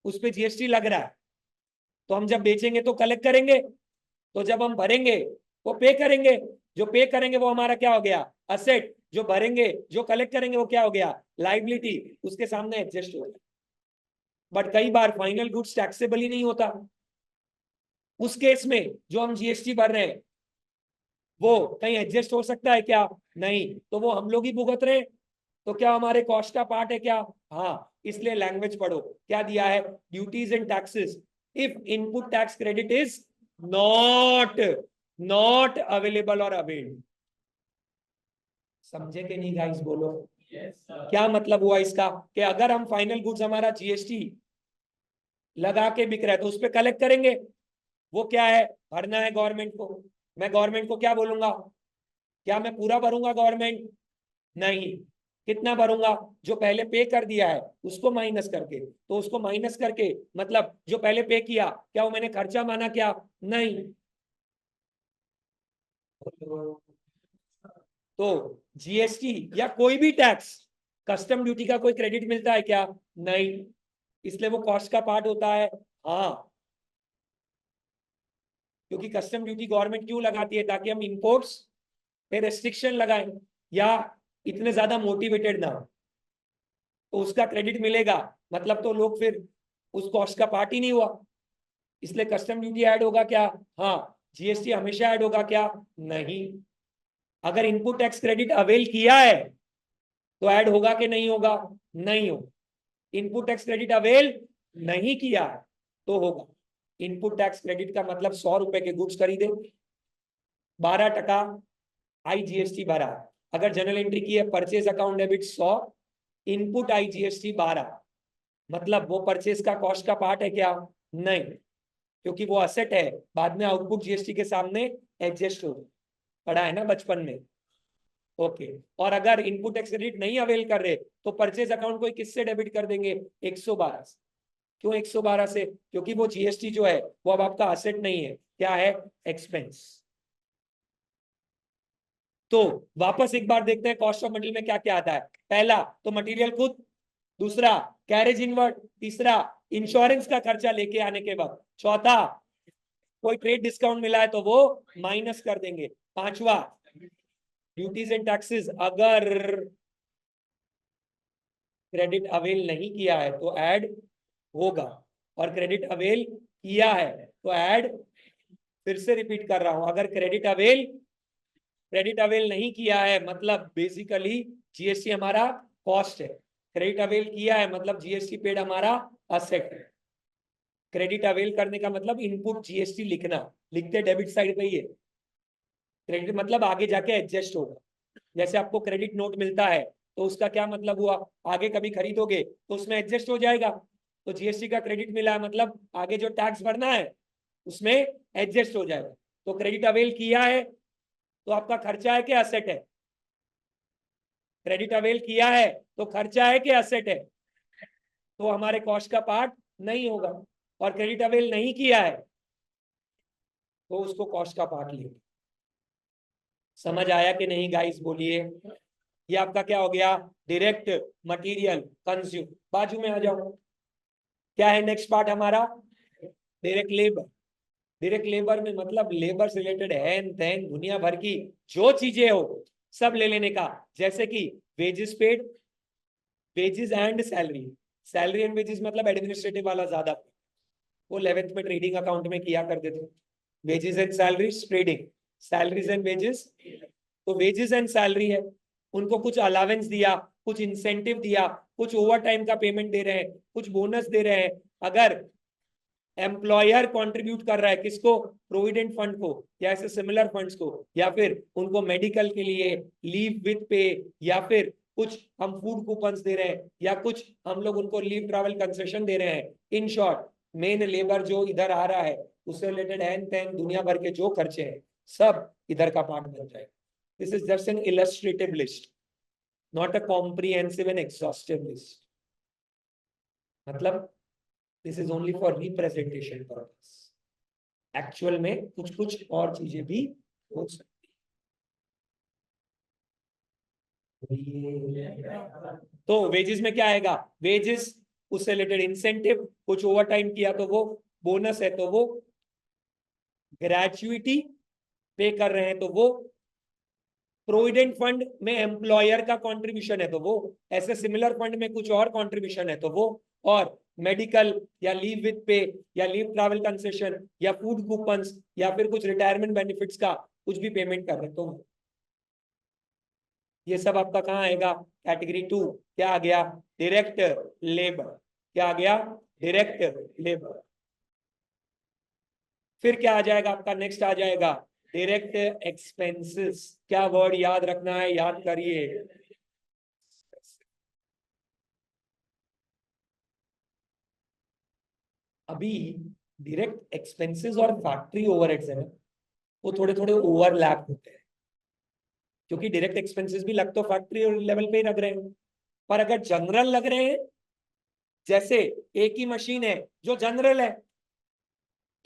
उस पे जीएसटी लग रहा है, तो हम जब बेचेंगे तो कलेक्ट करेंगे, तो जब हम भरेंगे वो पे करेंगे, जो पे करेंगे वो हमारा क्या हो गया, असेट, जो भरेंगे जो कलेक्ट करेंगे वो क्या हो गया, लाइबिलिटी, उसके सामने एडजस्ट हो गया। बट कई बार फाइनल गुड्स टैक्सेबल ही नहीं होता, उस केस में जो हम जीएसटी भर रहे हैं वो कहीं एडजस्ट हो सकता है क्या, नहीं, तो वो हम लोग ही भुगत रहे हैं, तो क्या हमारे कॉस्ट का पार्ट है क्या, हाँ, इसलिए लैंग्वेज पढ़ो, क्या दिया है, duties and taxes if input tax credit is not not available और अवेल्ड। समझे कि नहीं गाइस, बोलो क्या मतलब हुआ इसका, कि अगर हम फाइनल गुड्स हमारा जीएसटी लगा के बिक रहा है तो उस पर कलेक्ट करेंगे, वो क्या है, भरना है गवर्नमेंट को। मैं गवर्नमेंट को क्या बोलूंगा, क्या मैं पूरा भरूंगा गवर्नमेंट, नहीं, कितना भरूंगा, जो पहले पे कर दिया है उसको माइनस करके, तो उसको माइनस करके मतलब जो पहले पे किया क्या वो मैंने खर्चा माना क्या, नहीं। तो जीएसटी या कोई भी टैक्स, कस्टम ड्यूटी का कोई क्रेडिट मिलता है क्या, नहीं, इसलिए वो कॉस्ट का पार्ट होता है, हाँ, क्योंकि कस्टम ड्यूटी गवर्नमेंट क्यों लगाती है, ताकि हम इंपोर्ट्स पे रेस्ट्रिक्शन लगाएं या इतने ज्यादा मोटिवेटेड ना हो, तो उसका क्रेडिट मिलेगा, मतलब तो लोग फिर उस कॉस्ट का पार्ट ही नहीं हुआ, इसलिए कस्टम ड्यूटी ऐड होगा क्या, हाँ, जीएसटी हमेशा ऐड होगा क्या, नहीं। अगर इनपुट टैक्स क्रेडिट अवेल किया है तो ऐड होगा कि नहीं होगा, नहीं हो। इनपुट टैक्स क्रेडिट अवेल नहीं किया है तो होगा। इनपुट टैक्स क्रेडिट का मतलब 100 रुपए के गुड्स खरीदे, 12% आईजीएसटी भरा, अगर जनरल एंट्री की है purchase account debit 100, input IGST 12, मतलब वो परचेज का कॉस्ट का पार्ट है क्या, नहीं। क्योंकि वो असेट है, बाद में आउटपुट जीएसटी के सामने एडजस्ट हो, पढ़ा है ना बचपन में। ओके, और अगर इनपुट टैक्स क्रेडिट नहीं अवेल कर रहे तो परचेज अकाउंट को किससे डेबिट कर देंगे? 112 से। क्यों 112 से? क्योंकि वो जीएसटी जो है वो अब आपका असेट नहीं है, क्या है? एक्सपेंस। तो वापस एक बार देखते हैं कॉस्ट ऑफ मटेरियल में क्या क्या आता है। पहला तो मटेरियल खुद, दूसरा कैरेज इनवर्ड, तीसरा इंश्योरेंस का खर्चा लेके आने के बाद, चौथा कोई ट्रेड डिस्काउंट मिला है तो वो माइनस कर देंगे, पांचवा ड्यूटीज एंड टैक्सेस, अगर क्रेडिट अवेल नहीं किया है तो ऐड होगा, और क्रेडिट अवेल किया है तो ऐड, फिर से रिपीट कर रहा हूं, अगर क्रेडिट अवेल नहीं किया है मतलब बेसिकली जीएसटी हमारा कॉस्ट है, क्रेडिट अवेल किया है मतलब जीएसटी पेड हमारा असेट है। क्रेडिट अवेल करने का मतलब इनपुट जीएसटी लिखना, लिखते डेबिट साइड पे ही है। क्रेडिट मतलब आगे जाके एडजस्ट होगा, जैसे आपको क्रेडिट नोट मिलता है तो उसका क्या मतलब हुआ, आगे कभी खरीदोगे तो उसमें एडजस्ट हो जाएगा, तो जीएसटी का क्रेडिट मिला है मतलब आगे जो टैक्स भरना है उसमें एडजस्ट हो जाएगा। तो क्रेडिट अवेल किया है तो आपका खर्चा है कि असेट है? क्रेडिट अवेल किया है तो खर्चा है कि असेट है? तो हमारे कॉस्ट का पार्ट नहीं होगा, और क्रेडिट अवेल नहीं किया है तो उसको कॉस्ट का पार्ट लेंगे। समझ आया कि नहीं गाइस? बोलिए। ये आपका क्या हो गया? Direct material consume. बाजू में आ जाओ, क्या है नेक्स्ट पार्ट हमारा? Direct labour. डायरेक्ट लेबर में मतलब लेबर से रिलेटेड हैन तैन दुनिया भर की जो चीजें हो सब ले लेने का, जैसे कि wages paid, wages and salary. Salary and wages मतलब एडमिनिस्ट्रेटिव वाला ज्यादा, वो 11th में ट्रेडिंग अकाउंट में किया करते थे। Wages and salaries trading, salaries and wages. तो वेजेस एंड सैलरी है, उनको कुछ अलावेंस दिया, कुछ इंसेंटिव दिया, कुछ ओवर टाइम का पेमेंट दे रहे हैं, कुछ बोनस दे रहे हैं। अगर एम्प्लॉयर कंट्रीब्यूट कर रहा है किसको? प्रोविडेंट फंड को या ऐसे सिमिलर फंड्स को, या फिर उनको मेडिकल के लिए लीव विद पे, या फिर कुछ हम फूड कूपन्स दे रहे हैं, या कुछ हम लोग उनको लीव ट्रैवल कंसेशन दे रहे हैं। इन शॉर्ट मेन लेबर जो इधर आ रहा है उससे रिलेटेड हैन तैन दुनिया भर के जो खर्चे हैं सब इधर का पार्ट बन जाएगा। This is just an illustrative list, not a comprehensive and exhaustive list. मतलब this is only for representation purpose, actual में कुछ कुछ और चीजें भी हो सकती है। तो वेजेस में क्या आएगा? वेजेस उससे रिलेटेड इंसेंटिव, कुछ ओवर टाइम किया तो वो बोनस है तो वो, ग्रेचुइटी पे कर रहे हैं तो वो, प्रोविडेंट फंड में एम्प्लॉयर का कंट्रीब्यूशन है तो वो, ऐसे सिमिलर फंड में कुछ और कंट्रीब्यूशन है तो वो, और मेडिकल या लीव विद पे या लीव ट्रैवल कंसेशन या फूड कूपन्स या फिर कुछ रिटायरमेंट बेनिफिट्स का कुछ भी पेमेंट कर रहे तो ये सब आपका कहाँ आएगा? कैटेगरी 2। क्या आ गया? Direct labour. क्या आ गया? Direct labour. फिर क्या आ जाएगा आपका? नेक्स्ट आ जाएगा डायरेक्ट एक्सपेंसेस। क्या वर्ड याद रखना है? याद करिए। अभी डायरेक्ट एक्सपेंसेस और फैक्ट्री ओवरहेड्स है ना, वो थोड़े थोड़े ओवरलैप होते हैं, क्योंकि डायरेक्ट एक्सपेंसेस भी लग तो फैक्ट्री लेवल पे ही लग रहे हैं, पर अगर जनरल लग रहे हैं, जैसे एक ही मशीन है जो जनरल है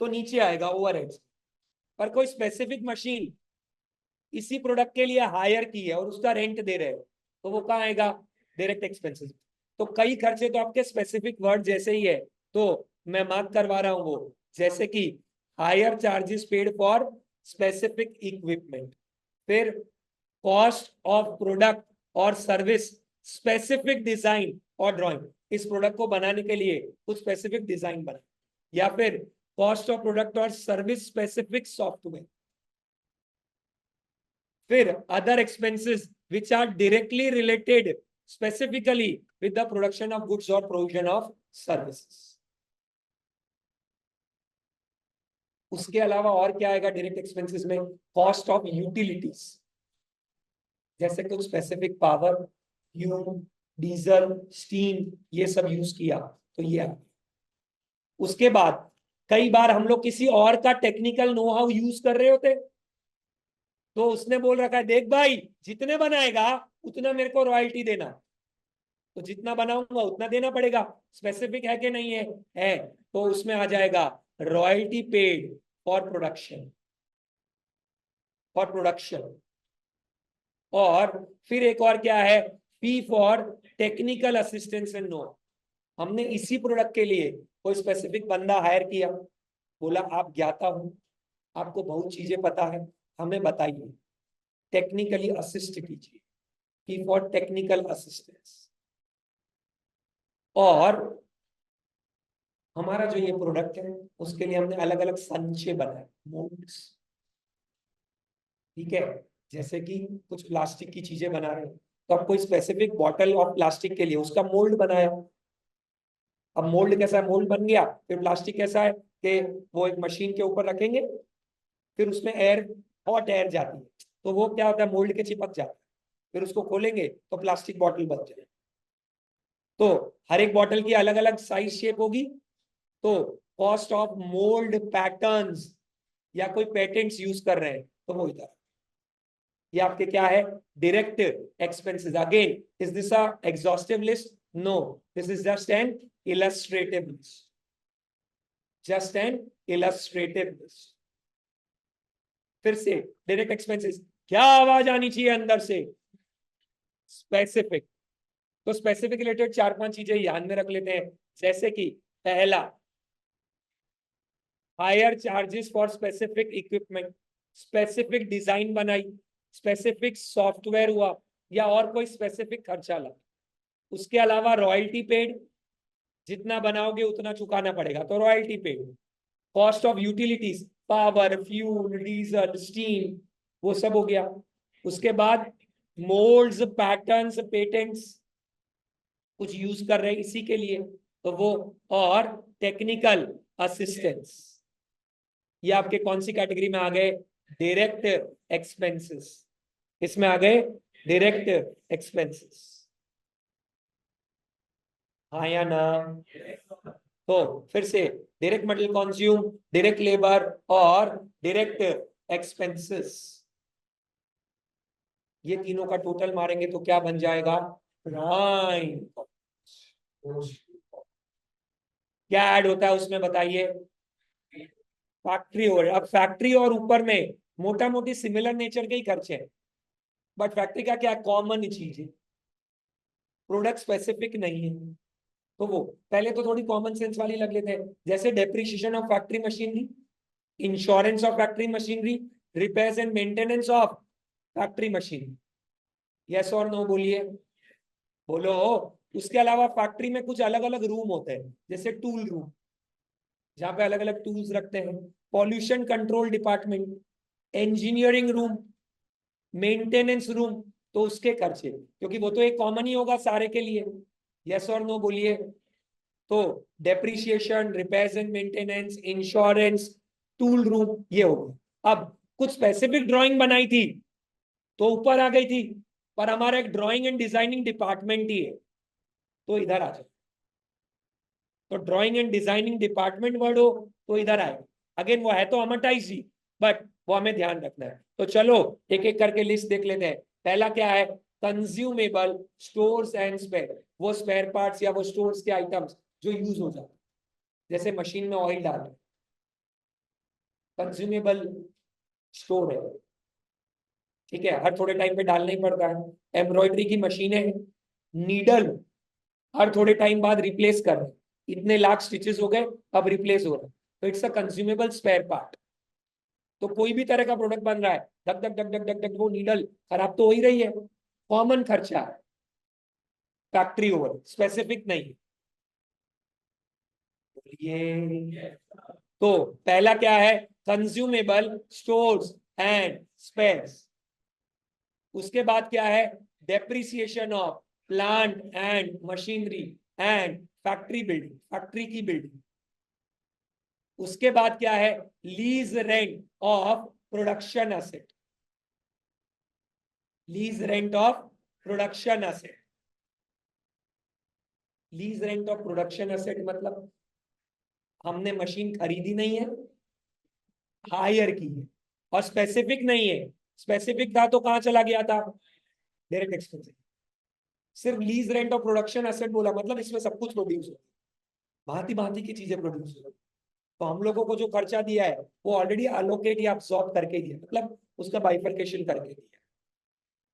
तो नीचे आएगा ओवरहेड्स, पर कोई स्पेसिफिक मशीन इसी प्रोडक्ट के लिए हायर की है और उसका रेंट दे रहे हो तो वो कहाँ आएगा? Direct expenses. तो कई खर्चे तो आपके स्पेसिफिक वर्ड जैसे ही है, तो मैं मार्क करवा रहा हूं वो, जैसे कि higher charges paid for specific equipment, फिर कॉस्ट ऑफ प्रोडक्ट और सर्विस स्पेसिफिक डिजाइन और ड्राइंग, इस प्रोडक्ट को बनाने के लिए कुछ स्पेसिफिक डिजाइन बना, या फिर कॉस्ट ऑफ प्रोडक्ट और सर्विस स्पेसिफिक सॉफ्टवेयर, फिर other expenses which are directly related specifically with the production of goods or provision of services। उसके अलावा और क्या आएगा डायरेक्ट एक्सपेंसेस में? कॉस्ट ऑफ यूटिलिटीज, जैसे कुछ specific power, fuel, diesel, steam, ये सब यूज किया तो ये। उसके बाद कई बार हम लोग किसी और का टेक्निकल नो हाउ यूज कर रहे होते, तो उसने बोल रखा है देख भाई जितने बनाएगा उतना मेरे को रॉयल्टी देना, तो जितना बनाऊंगा उतना देना पड़ेगा। स्पेसिफिक है कि नहीं है तो उसमें आ जाएगा royalty paid for production, for production. और फिर एक और क्या है, fee for technical assistance and know. हमने इसी प्रोडक्ट के लिए कोई स्पेसिफिक बंदा हायर किया, बोला आप ज्ञाता हो, आपको बहुत चीजें पता है, हमें बताइए, टेक्निकली असिस्ट कीजिए, फी फॉर टेक्निकल असिस्टेंस। और हमारा जो ये प्रोडक्ट है उसके लिए हमने अलग अलग संचे बनाए, मोल्ड्स, ठीक है। जैसे कि कुछ प्लास्टिक की चीजें बना रहे हैं, तो अब कोई स्पेसिफिक बॉटल ऑफ प्लास्टिक के लिए उसका मोल्ड बनाया। अब मोल्ड कैसा है, मोल्ड बन गया, फिर प्लास्टिक कैसा है कि वो एक मशीन के ऊपर रखेंगे, फिर उसमें एयर, हॉट एयर जाती है, तो वो क्या होता है, मोल्ड के चिपक जाता है, फिर उसको खोलेंगे तो प्लास्टिक बॉटल बन जाए। तो हर एक बॉटल की अलग अलग साइज शेप होगी, तो कॉस्ट ऑफ मोल्ड पैटर्न्स या कोई पेटेंट्स यूज कर रहे हैं तो वो इधर, ये आपके क्या है, direct expenses. Again is this a exhaustive list? No, this is just an illustrative list, just an illustrative list. फिर से डायरेक्ट एक्सपेंसेस, क्या आवाज आनी चाहिए अंदर से, स्पेसिफिक। तो स्पेसिफिक रिलेटेड चार पांच चीजें याद में रख लेते हैं, जैसे कि पहला, higher charges for specific equipment, specific design बनाई, स्पेसिफिक सॉफ्टवेयर हुआ, या और कोई स्पेसिफिक खर्चा लगा। उसके अलावा रॉयल्टी पेड, जितना बनाओगे उतना चुकाना पड़ेगा, तो royalty paid. Cost of utilities, power, fuel, diesel, steam, वो सब हो गया। उसके बाद मोल्ड्स, पैटर्न्स, पेटेंट्स कुछ यूज कर रहे हैं इसी के लिए, तो वो, और टेक्निकल असिस्टेंस, ये आपके कौन सी कैटेगरी में आ गए, डायरेक्ट एक्सपेंसेस, इसमें आ गए डायरेक्ट एक्सपेंसेस, हाँ या ना। तो फिर से direct material consume, direct labour और डायरेक्ट एक्सपेंसेस, ये तीनों का टोटल मारेंगे तो क्या बन जाएगा, प्राइम। क्या ऐड होता है उसमें बताइए, फैक्ट्री ओवर। अब फैक्ट्री और ऊपर में मोटा मोटी सिमिलर नेचर के ही खर्चे हैं, बट फैक्ट्री का क्या कॉमन चीज है, प्रोडक्ट स्पेसिफिक नहीं है, तो वो पहले तो थोड़ी कॉमन सेंस वाली लग लेते हैं, जैसे depreciation of factory machinery, insurance of factory machinery, repairs and maintenance of factory machinery. Yes और नो बोलिए, बोलो। उसके अलावा फैक्ट्री में कुछ अलग अलग रूम होते हैं, जैसे टूल रूम, जहां पे अलग अलग टूल्स रखते हैं, pollution control department, engineering room, maintenance room, तो उसके खर्चे, क्योंकि वो तो एक कॉमन ही होगा सारे के लिए। यस और नो बोलिए। तो depreciation, repairs and maintenance, insurance, tool room, ये हो गया। अब कुछ स्पेसिफिक ड्राइंग बनाई थी तो ऊपर आ गई थी, पर हमारा एक ड्राइंग एंड डिजाइनिंग डिपार्टमेंट ही है, तो इधर आ जाए। तो drawing and designing department word हो तो इधर आए। अगेन वो है तो अमर्टाइज ही, बट वो हमें ध्यान रखना है। तो चलो एक एक करके लिस्ट देख लेते हैं। पहला क्या है, कंज्यूमेबल स्टोर्स एंड स्पेयर, वो स्पेयर पार्ट्स या वो स्टोर्स के आइटम्स जो यूज हो जाते, जैसे मशीन में ऑयल डाल, कंज्यूमेबल स्टोर है, ठीक है, हर थोड़े टाइम पे डालना ही पड़ता है। एम्ब्रॉयडरी की मशीनें, नीडल हर थोड़े टाइम बाद रिप्लेस कर रहे, इतने लाख स्टिचेस हो गए अब रिप्लेस हो रहा है, तो it's a consumable spare part. तो कोई भी तरह का प्रोडक्ट बन रहा है, धक धक धक धक धक धक वो नीडल खराब तो हो ही रही है, कॉमन खर्चा है, फैक्ट्री ओवर, स्पेसिफिक नहीं। ये तो पहला क्या है, कंज्यूमेबल स्टोर्स एंड स्पेयर्स। उसके बाद क्या है, depreciation of plant and machinery and factory building, factory की बिल्डिंग। उसके बाद क्या है, lease rent of production asset, lease rent of production asset. Lease rent of production asset मतलब हमने मशीन खरीदी नहीं है, हायर की है, और स्पेसिफिक नहीं है। स्पेसिफिक था तो कहां चला गया था, डायरेक्ट एक्सपेंस। सिर्फ लीज रेंट और प्रोडक्शन एसेट बोला, मतलब इसमें सब कुछ प्रोड्यूस हो, भांति भांति की चीजें प्रोड्यूस हो। तो हम लोगों को जो खर्चा दिया है वो ऑलरेडी अलोकेट या अब्सॉर्ब करके दिया, मतलब उसका बाइफरकेशन करके दिया।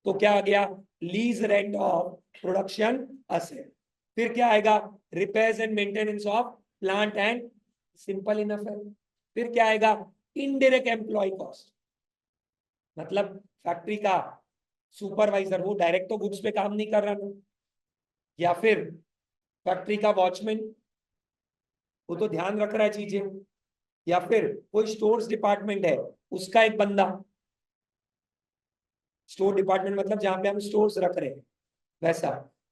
तो क्या आ गया, lease rent of production asset. फिर क्या आएगा, repairs and maintenance of plant and, simple enough है। फिर क्या आएगा, इनडायरेक्ट एम्प्लॉय कॉस्ट, मतलब फैक्ट्री का सुपरवाइजर, वो डायरेक्ट तो गुड्स पे काम नहीं कर रहा ना, या फिर फैक्ट्री का वॉचमैन, वो तो ध्यान रख रहा है चीजें, या फिर कोई स्टोर्स डिपार्टमेंट है उसका एक बंदा, स्टोर डिपार्टमेंट मतलब जहां पे हम स्टोर्स रख रहे हैं वैसा।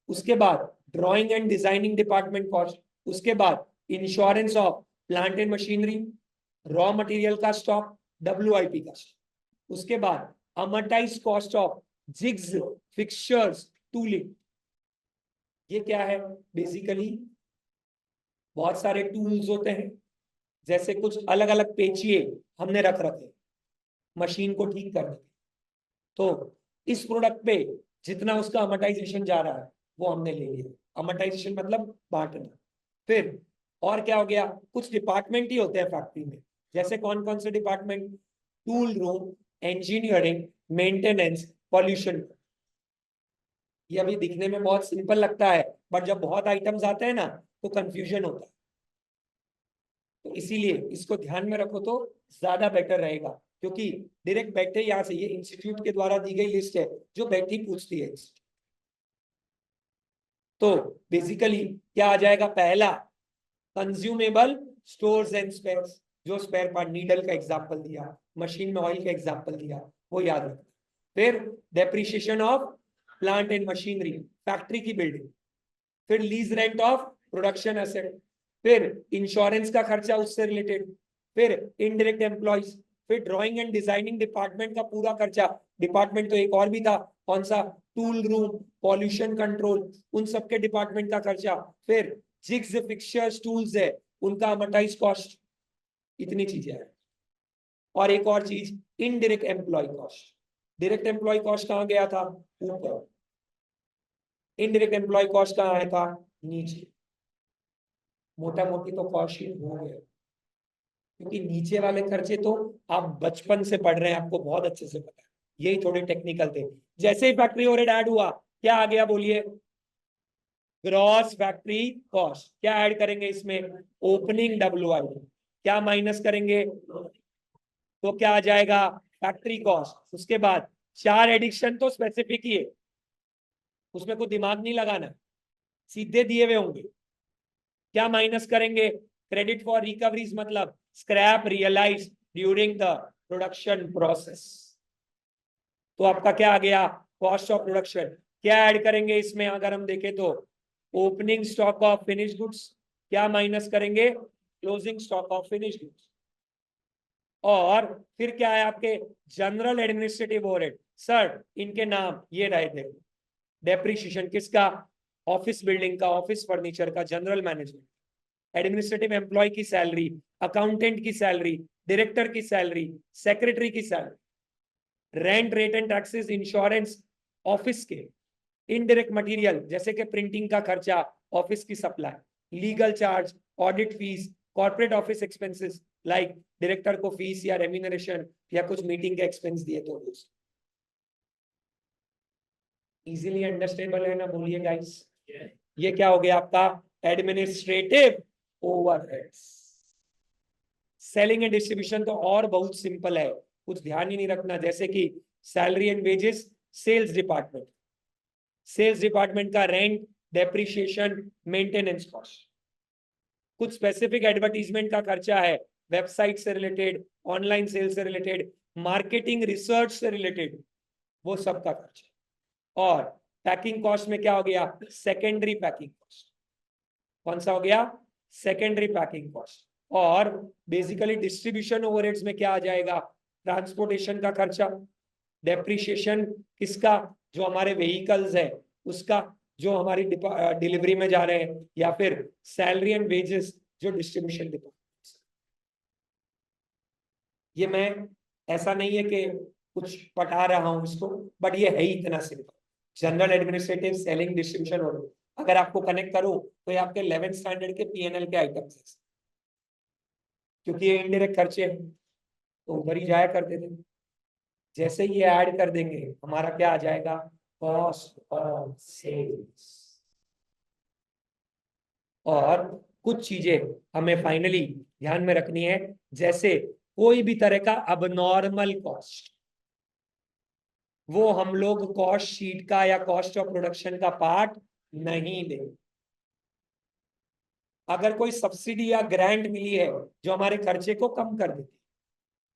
उसके बाद drawing and designing department cost, उसके बाद insurance of plant and machinery, raw material का स्टॉक, WIP का स्टॉक, उसके बाद amortise cost of jigs, fixtures, tooling. ये क्या है, बेसिकली बहुत सारे टूल्स होते हैं, जैसे कुछ अलग अलग पेचिए हमने रख रखे मशीन को ठीक करने के, तो इस प्रोडक्ट पे जितना उसका अमर्टाइजेशन जा रहा है वो हमने ले लिया। अमर्टाइजेशन मतलब बांटना। फिर और क्या हो गया, कुछ डिपार्टमेंट ही होते हैं फैक्ट्री में, जैसे कौन कौन से department, tool room, engineering, maintenance, pollution. ये अभी दिखने में बहुत सिंपल लगता है, बट जब बहुत आइटम्स आते हैं ना तो कंफ्यूजन होता है। तो इसीलिए इसको ध्यान में रखो तो ज्यादा बेटर रहेगा, क्योंकि डायरेक्ट बैठे यहाँ से, ये इंस्टीट्यूट के द्वारा दी गई लिस्ट है जो बैठी पूछती है। तो बेसिकली क्या आ जाएगा, पहला कंज्यूमेबल स्टोर्स एंड स्पेयर्स, जो स्पेयर पार्ट, नीडल का एग्जांपल दिया, मशीन में ऑयल का एग्जांपल दिया, वो याद रखना। फिर depreciation of plant and machinery, factory की बिल्डिंग। फिर lease rent of production asset, फिर इंश्योरेंस का खर्चा उससे रिलेटेड, फिर इनडायरेक्ट एम्प्लॉइज, फिर ड्राइंग एंड डिजाइनिंग डिपार्टमेंट का पूरा खर्चा। डिपार्टमेंट तो एक और भी था, कौन सा, टूल रूम, पॉल्यूशन कंट्रोल, उन सबके डिपार्टमेंट का खर्चा। फिर जिग्स, फिक्सचर्स, टूल्स है उनका अमर्टाइज कॉस्ट। इतनी चीजें है। और एक और चीज, indirect employee cost. Direct employee cost कहां गया था, ऊपर। इनडायरेक्ट एम्प्लॉय कॉस्ट कहां आया था, नीचे। मोटा मोटी तो कॉस्ट हो गया, क्योंकि नीचे वाले खर्चे तो आप बचपन से पढ़ रहे हैं, आपको बहुत अच्छे से पता है, यही थोड़े टेक्निकल थे। जैसे ही फैक्ट्री ओवरहेड ऐड हुआ, क्या आ गया बोलिए, ग्रॉस फैक्ट्री कॉस्ट। क्या ऐड करेंगे इसमें, ओपनिंग WIP। क्या माइनस करेंगे, तो क्या आ जाएगा, फैक्ट्री कॉस्ट। उसके बाद 4 एडिक्शन तो स्पेसिफिक ही है, उसमें कोई दिमाग नहीं लगाना, सीधे दिए हुए होंगे। क्या माइनस करेंगे, क्रेडिट फॉर रिकवरीज, मतलब scrap realise during the production process. तो आपका क्या आ गया, कॉस्ट ऑफ प्रोडक्शन। क्या ऐड करेंगे इसमें, अगर हम देखें तो opening stock of finish goods. क्या माइनस करेंगे, closing stock of finish goods. और फिर क्या है आपके, जनरल एडमिनिस्ट्रेटिव ओवरहेड। सर इनके नाम ये रहे थे, डेप्रिसिएशन किसका, ऑफिस बिल्डिंग का, ऑफिस फर्नीचर का, जनरल मैनेजमेंट, एडमिनिस्ट्रेटिव एम्प्लॉय की सैलरी, अकाउंटेंट की सैलरी, डायरेक्टर की सैलरी, सेक्रेटरी की salary, rent, rate and taxes, insurance office के, इनडायरेक्ट मटेरियल जैसे कि प्रिंटिंग का खर्चा, ऑफिस की supply, legal charge, audit fees, corporate office expenses like director को फीस या रेम्यूनरेशन या कुछ मीटिंग के एक्सपेंस दिए तो। इजीली अंडरस्टैंडेबल है ना, बोलिए गाइस। ये क्या हो गया आपका, administrative overheads. Selling and distribution तो और बहुत सिंपल है, कुछ ध्यान ही नहीं रखना, जैसे कि salary and wages, sales department, sales department का रेंट, डेप्रिसिएशन, मेंटेनेंस कॉस्ट। कुछ स्पेसिफिक एडवर्टीजमेंट का खर्चा है, वेबसाइट से रिलेटेड, ऑनलाइन सेल्स से रिलेटेड, मार्केटिंग रिसर्च से रिलेटेड, वो सब का खर्चा। और पैकिंग कॉस्ट में क्या हो गया, सेकेंडरी पैकिंग कॉस्ट। कौन सा हो गया, सेकेंडरी पैकिंग कॉस्ट। और बेसिकली डिस्ट्रीब्यूशन ओवरहेड्स में क्या आ जाएगा, ट्रांसपोर्टेशन का खर्चा, डेप्रिसिएशन किसका, जो हमारे व्हीकल्स है उसका, जो हमारी डिलीवरी में जा रहे हैं, या फिर सैलरी एंड वेजेस जो डिस्ट्रीब्यूशन डिपार्टमेंट। ये मैं ऐसा नहीं है कि कुछ पटा रहा हूं इसको, बट ये है ही इतना simple. General administrative selling distribution और अगर आपको कनेक्ट करो तो ये आपके 11th स्टैंडर्ड के पीएनएल के आइटम्स है, क्योंकि ये इनडायरेक्ट खर्चे हैं तो उधर ही जाया करते थे। जैसे ही ये ऐड कर देंगे हमारा क्या आ जाएगा, कॉस्ट ऑफ सेल्स। और कुछ चीजें हमें फाइनली ध्यान में रखनी है, जैसे कोई भी तरह का अबनॉर्मल कॉस्ट वो हम लोग कॉस्ट शीट का या कॉस्ट ऑफ प्रोडक्शन का पार्ट नहीं देंगे। अगर कोई सब्सिडी या ग्रांट मिली है जो हमारे खर्चे को कम कर देती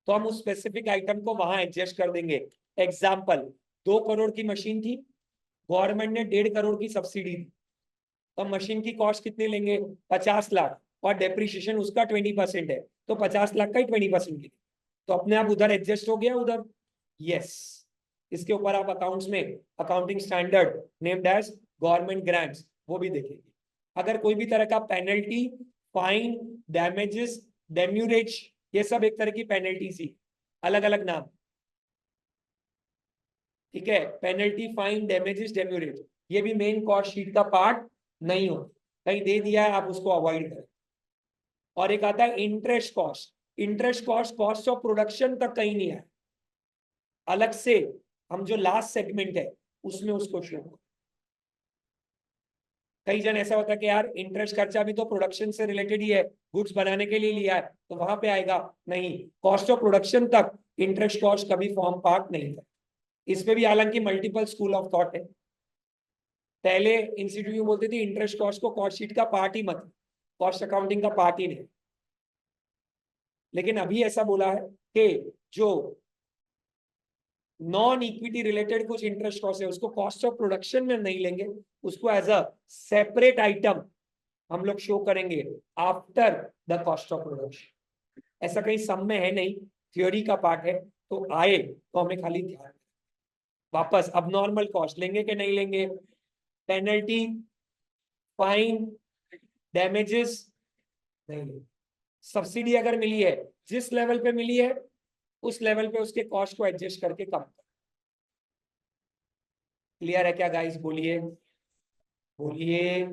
तो हम उस स्पेसिफिक आइटम को वहां एडजस्ट कर देंगे। एग्जाम्पल, 2 करोड़ की मशीन थी, गवर्नमेंट ने 1.5 करोड़ की सब्सिडी दी, तो मशीन की कॉस्ट कितनी लेंगे, 50 लाख, और डेप्रिसिएशन उसका 20% है, तो 50 लाख का ही 20% तो अपने आप उधर एडजस्ट हो गया उधर। यस, इसके ऊपर आप अकाउंट्स में accounting standard named as government grants वो भी देखेंगे। अगर कोई भी तरह का पेनल्टी, फाइन, डैमेजेस, डेम्यूरेज, ये सब एक तरह की पेनल्टी थी, अलग अलग नाम, ठीक है। पेनल्टी, फाइन, डैमेजेस, डेम्यूरेज, ये भी मेन कॉस्ट शीट का पार्ट नहीं होता, कहीं दे दिया है आप उसको अवॉइड करें। और एक आता है interest cost. Interest cost cost of production तक कहीं नहीं है, अलग से हम जो लास्ट सेगमेंट है उसमें उसको शो। कई जन ऐसा होता है कि यार इंटरेस्ट खर्चा भी तो प्रोडक्शन से रिलेटेड ही है, गुड्स बनाने के लिए लिया है तो वहां पे आएगा, नहीं, कॉस्ट ऑफ प्रोडक्शन तक इंटरेस्ट कॉस्ट कभी फॉर्म पार्ट नहीं है। इसमें भी हालांकि मल्टीपल स्कूल ऑफ थॉट है। पहले इंस्टीट्यूट बोलते थे इंटरेस्ट कॉस्ट को कॉस्ट शीट का पार्ट ही मत, कॉस्ट अकाउंटिंग का पार्ट ही नहीं, लेकिन अभी ऐसा बोला है कि जो नॉन इक्विटी रिलेटेड कुछ इंटरेस्ट कॉस्ट है उसको कॉस्ट ऑफ प्रोडक्शन में नहीं लेंगे, उसको एज अ सेपरेट आइटम हम लोग शो करेंगे after the cost of production. ऐसा कहीं सम में है नहीं, थ्योरी का पार्ट है, तो आए तो हमें खाली ध्यान। वापस अब नॉर्मल कॉस्ट लेंगे कि नहीं लेंगे, पेनल्टी, फाइन, डैमेजेस नहीं लेंगे। सब्सिडी अगर मिली है, जिस लेवल पे मिली है उस लेवल पे उसके कॉस्ट को एडजस्ट करके कम। क्लियर है क्या गाइस, बोलिए बोलिए।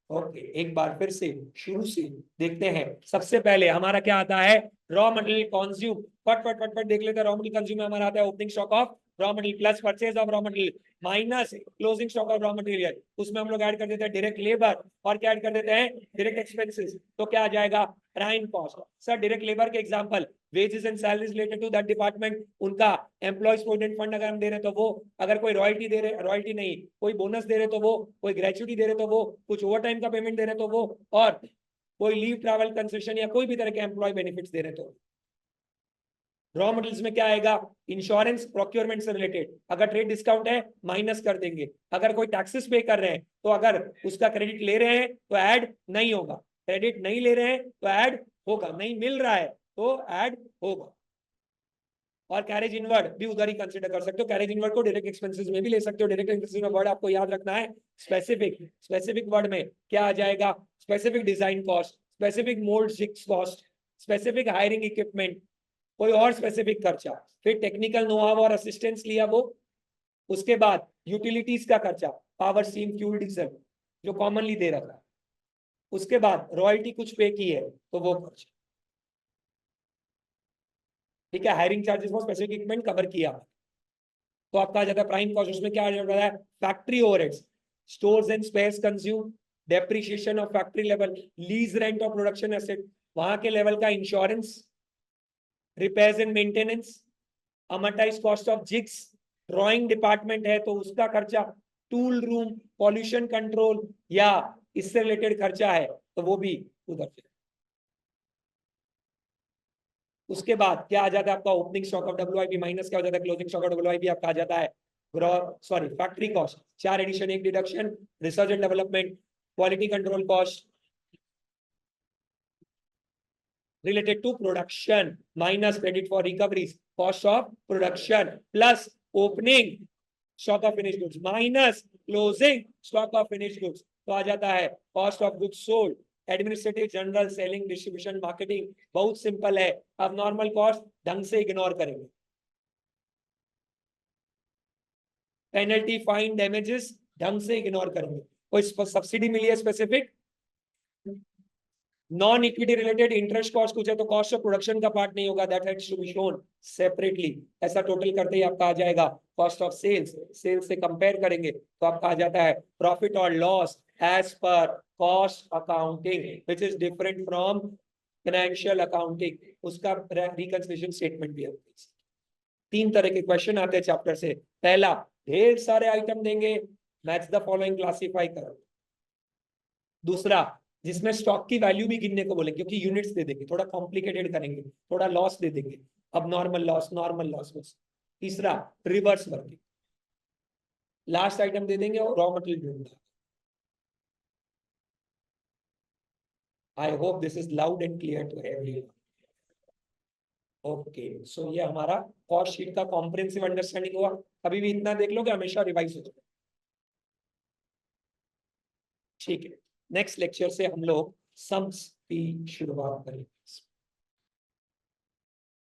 ओके, एक बार फिर से शुरू से देखते हैं। सबसे पहले हमारा क्या आता है, रॉ मटेरियल कंज्यूम। फट फट फट फट देख लेते हैं। रॉ मटेरियल कंज्यूम में हमारा आता है opening stock of raw material plus purchase of raw material minus closing stock of raw material. उसमें हम लोग ऐड कर देते हैं डायरेक्ट लेबर और क्या ऐड कर देते हैं, डायरेक्ट एक्सपेंसेस। तो क्या आ जाएगा, prime cost. Sir direct labour के example, wages and salaries related to that department, उनका एम्प्लॉयज प्रोविडेंट फंड अगर हम दे रहे तो वो, अगर कोई रॉयल्टी दे रहे, रॉयल्टी नहीं, कोई बोनस दे रहे तो वो, कोई ग्रेचुटी दे रहे तो वो, कुछ ओवर टाइम का पेमेंट दे रहे तो वो, और कोई लीव ट्रैवल कंसेशन या कोई भी तरह के एम्प्लॉय बेनिफिट्स दे रहे तो। रॉ मटेरियल्स में क्या आएगा, इंश्योरेंस, प्रोक्योरमेंट से रिलेटेड, अगर ट्रेड डिस्काउंट है माइनस कर देंगे, अगर कोई टैक्सेस पे कर रहे हैं तो अगर उसका क्रेडिट ले रहे हैं तो ऐड नहीं होगा, क्रेडिट नहीं ले रहे हैं तो ऐड होगा, नहीं मिल रहा है तो ऐड होगा। और कैरेज इनवर्ड भी उधर ही कंसीडर कर सकते हो, कैरेज इनवर्ड को डायरेक्ट एक्सपेंसेस में भी ले सकते हो। डायरेक्ट एक्सपेंसेस में वर्ड आपको याद रखना है स्पेसिफिक। स्पेसिफिक वर्ड में क्या आ जाएगा, specific design cost, specific mould jigs cost, specific hiring equipment, कोई और स्पेसिफिक खर्चा, फिर टेक्निकल नोहाव और असिस्टेंस लिया वो, उसके बाद यूटिलिटीज का खर्चा, पावर, स्टीम, फ्यूल, डीजल जो कॉमनली दे रखा है, उसके बाद रॉयल्टी कुछ पे की है तो वो खर्चा, ठीक है। Hiring charges for specific equipment cover किया, तो आपका आ जाता है प्राइम कॉस्ट। उसमें क्या आ जाता है, factory overheads, stores and spares consume, depreciation of factory level, lease rent of production asset, वहां के लेवल का insurance, repairs and maintenance, amortise cost of jigs, drawing department है तो उसका खर्चा, टूल रूम, पॉल्यूशन कंट्रोल या इससे रिलेटेड खर्चा है तो वो भी उधर से। उसके बाद क्या आ जाता है आपका, opening stock of WIP minus क्या हो जाता है, क्लोजिंग स्टॉक ऑफ डब्ल्यूआईपी आपका आ जाता है sorry factory cost, 4 addition 1 deduction, research and development, quality control cost related to production minus credit for recoveries, cost of production plus opening stock of finished goods minus closing stock of finished goods, तो आ जाता है cost of goods sold administrative, general, selling, distribution, marketing, बहुत simple है। अब normal cost ढंग से ignore करेंगे। Penalty, fine, damages ढंग से इग्नोर करेंगे। कोई सब्सिडी मिली है specific, non equity related interest cost कुछ है तो कॉस्ट ऑफ प्रोडक्शन का पार्ट नहीं होगा, that has to be shown separately. ऐसा टोटल करते ही आपका आ जाएगा कॉस्ट ऑफ सेल्स, सेल्स से कंपेयर करेंगे तो आपका आ जाता है प्रॉफिट और loss as per cost accounting which is different from financial accounting, उसका रिकंसिलिएशन स्टेटमेंट भी है। 3 तरह के क्वेश्चन आते हैं चैप्टर से। पहला, ढेर सारे आइटम देंगे, मैच द फॉलोइंग, क्लासिफाई करो। दूसरा, जिसमें स्टॉक की वैल्यू भी गिनने को बोलेंगे क्योंकि यूनिट्स दे देंगे, थोड़ा कॉम्प्लिकेटेड करेंगे, थोड़ा लॉस दे देंगे, अब नॉर्मल लॉस, नॉर्मल लॉस। तीसरा, रिवर्स वर्किंग। लास्ट आइटम दे देंगे और रॉ मटेरियल ढूंढना। I hope this is loud and clear to everyone. Okay, so ये हमारा कॉस्ट शीट का कॉम्प्रिहेंसिव अंडरस्टैंडिंग हुआ। अभी भी इतना देख लो कि हमेशा रिवाइज हो जाए। ठीक है, नेक्स्ट लेक्चर से हम लोग सम्स की शुरुआत करेंगे।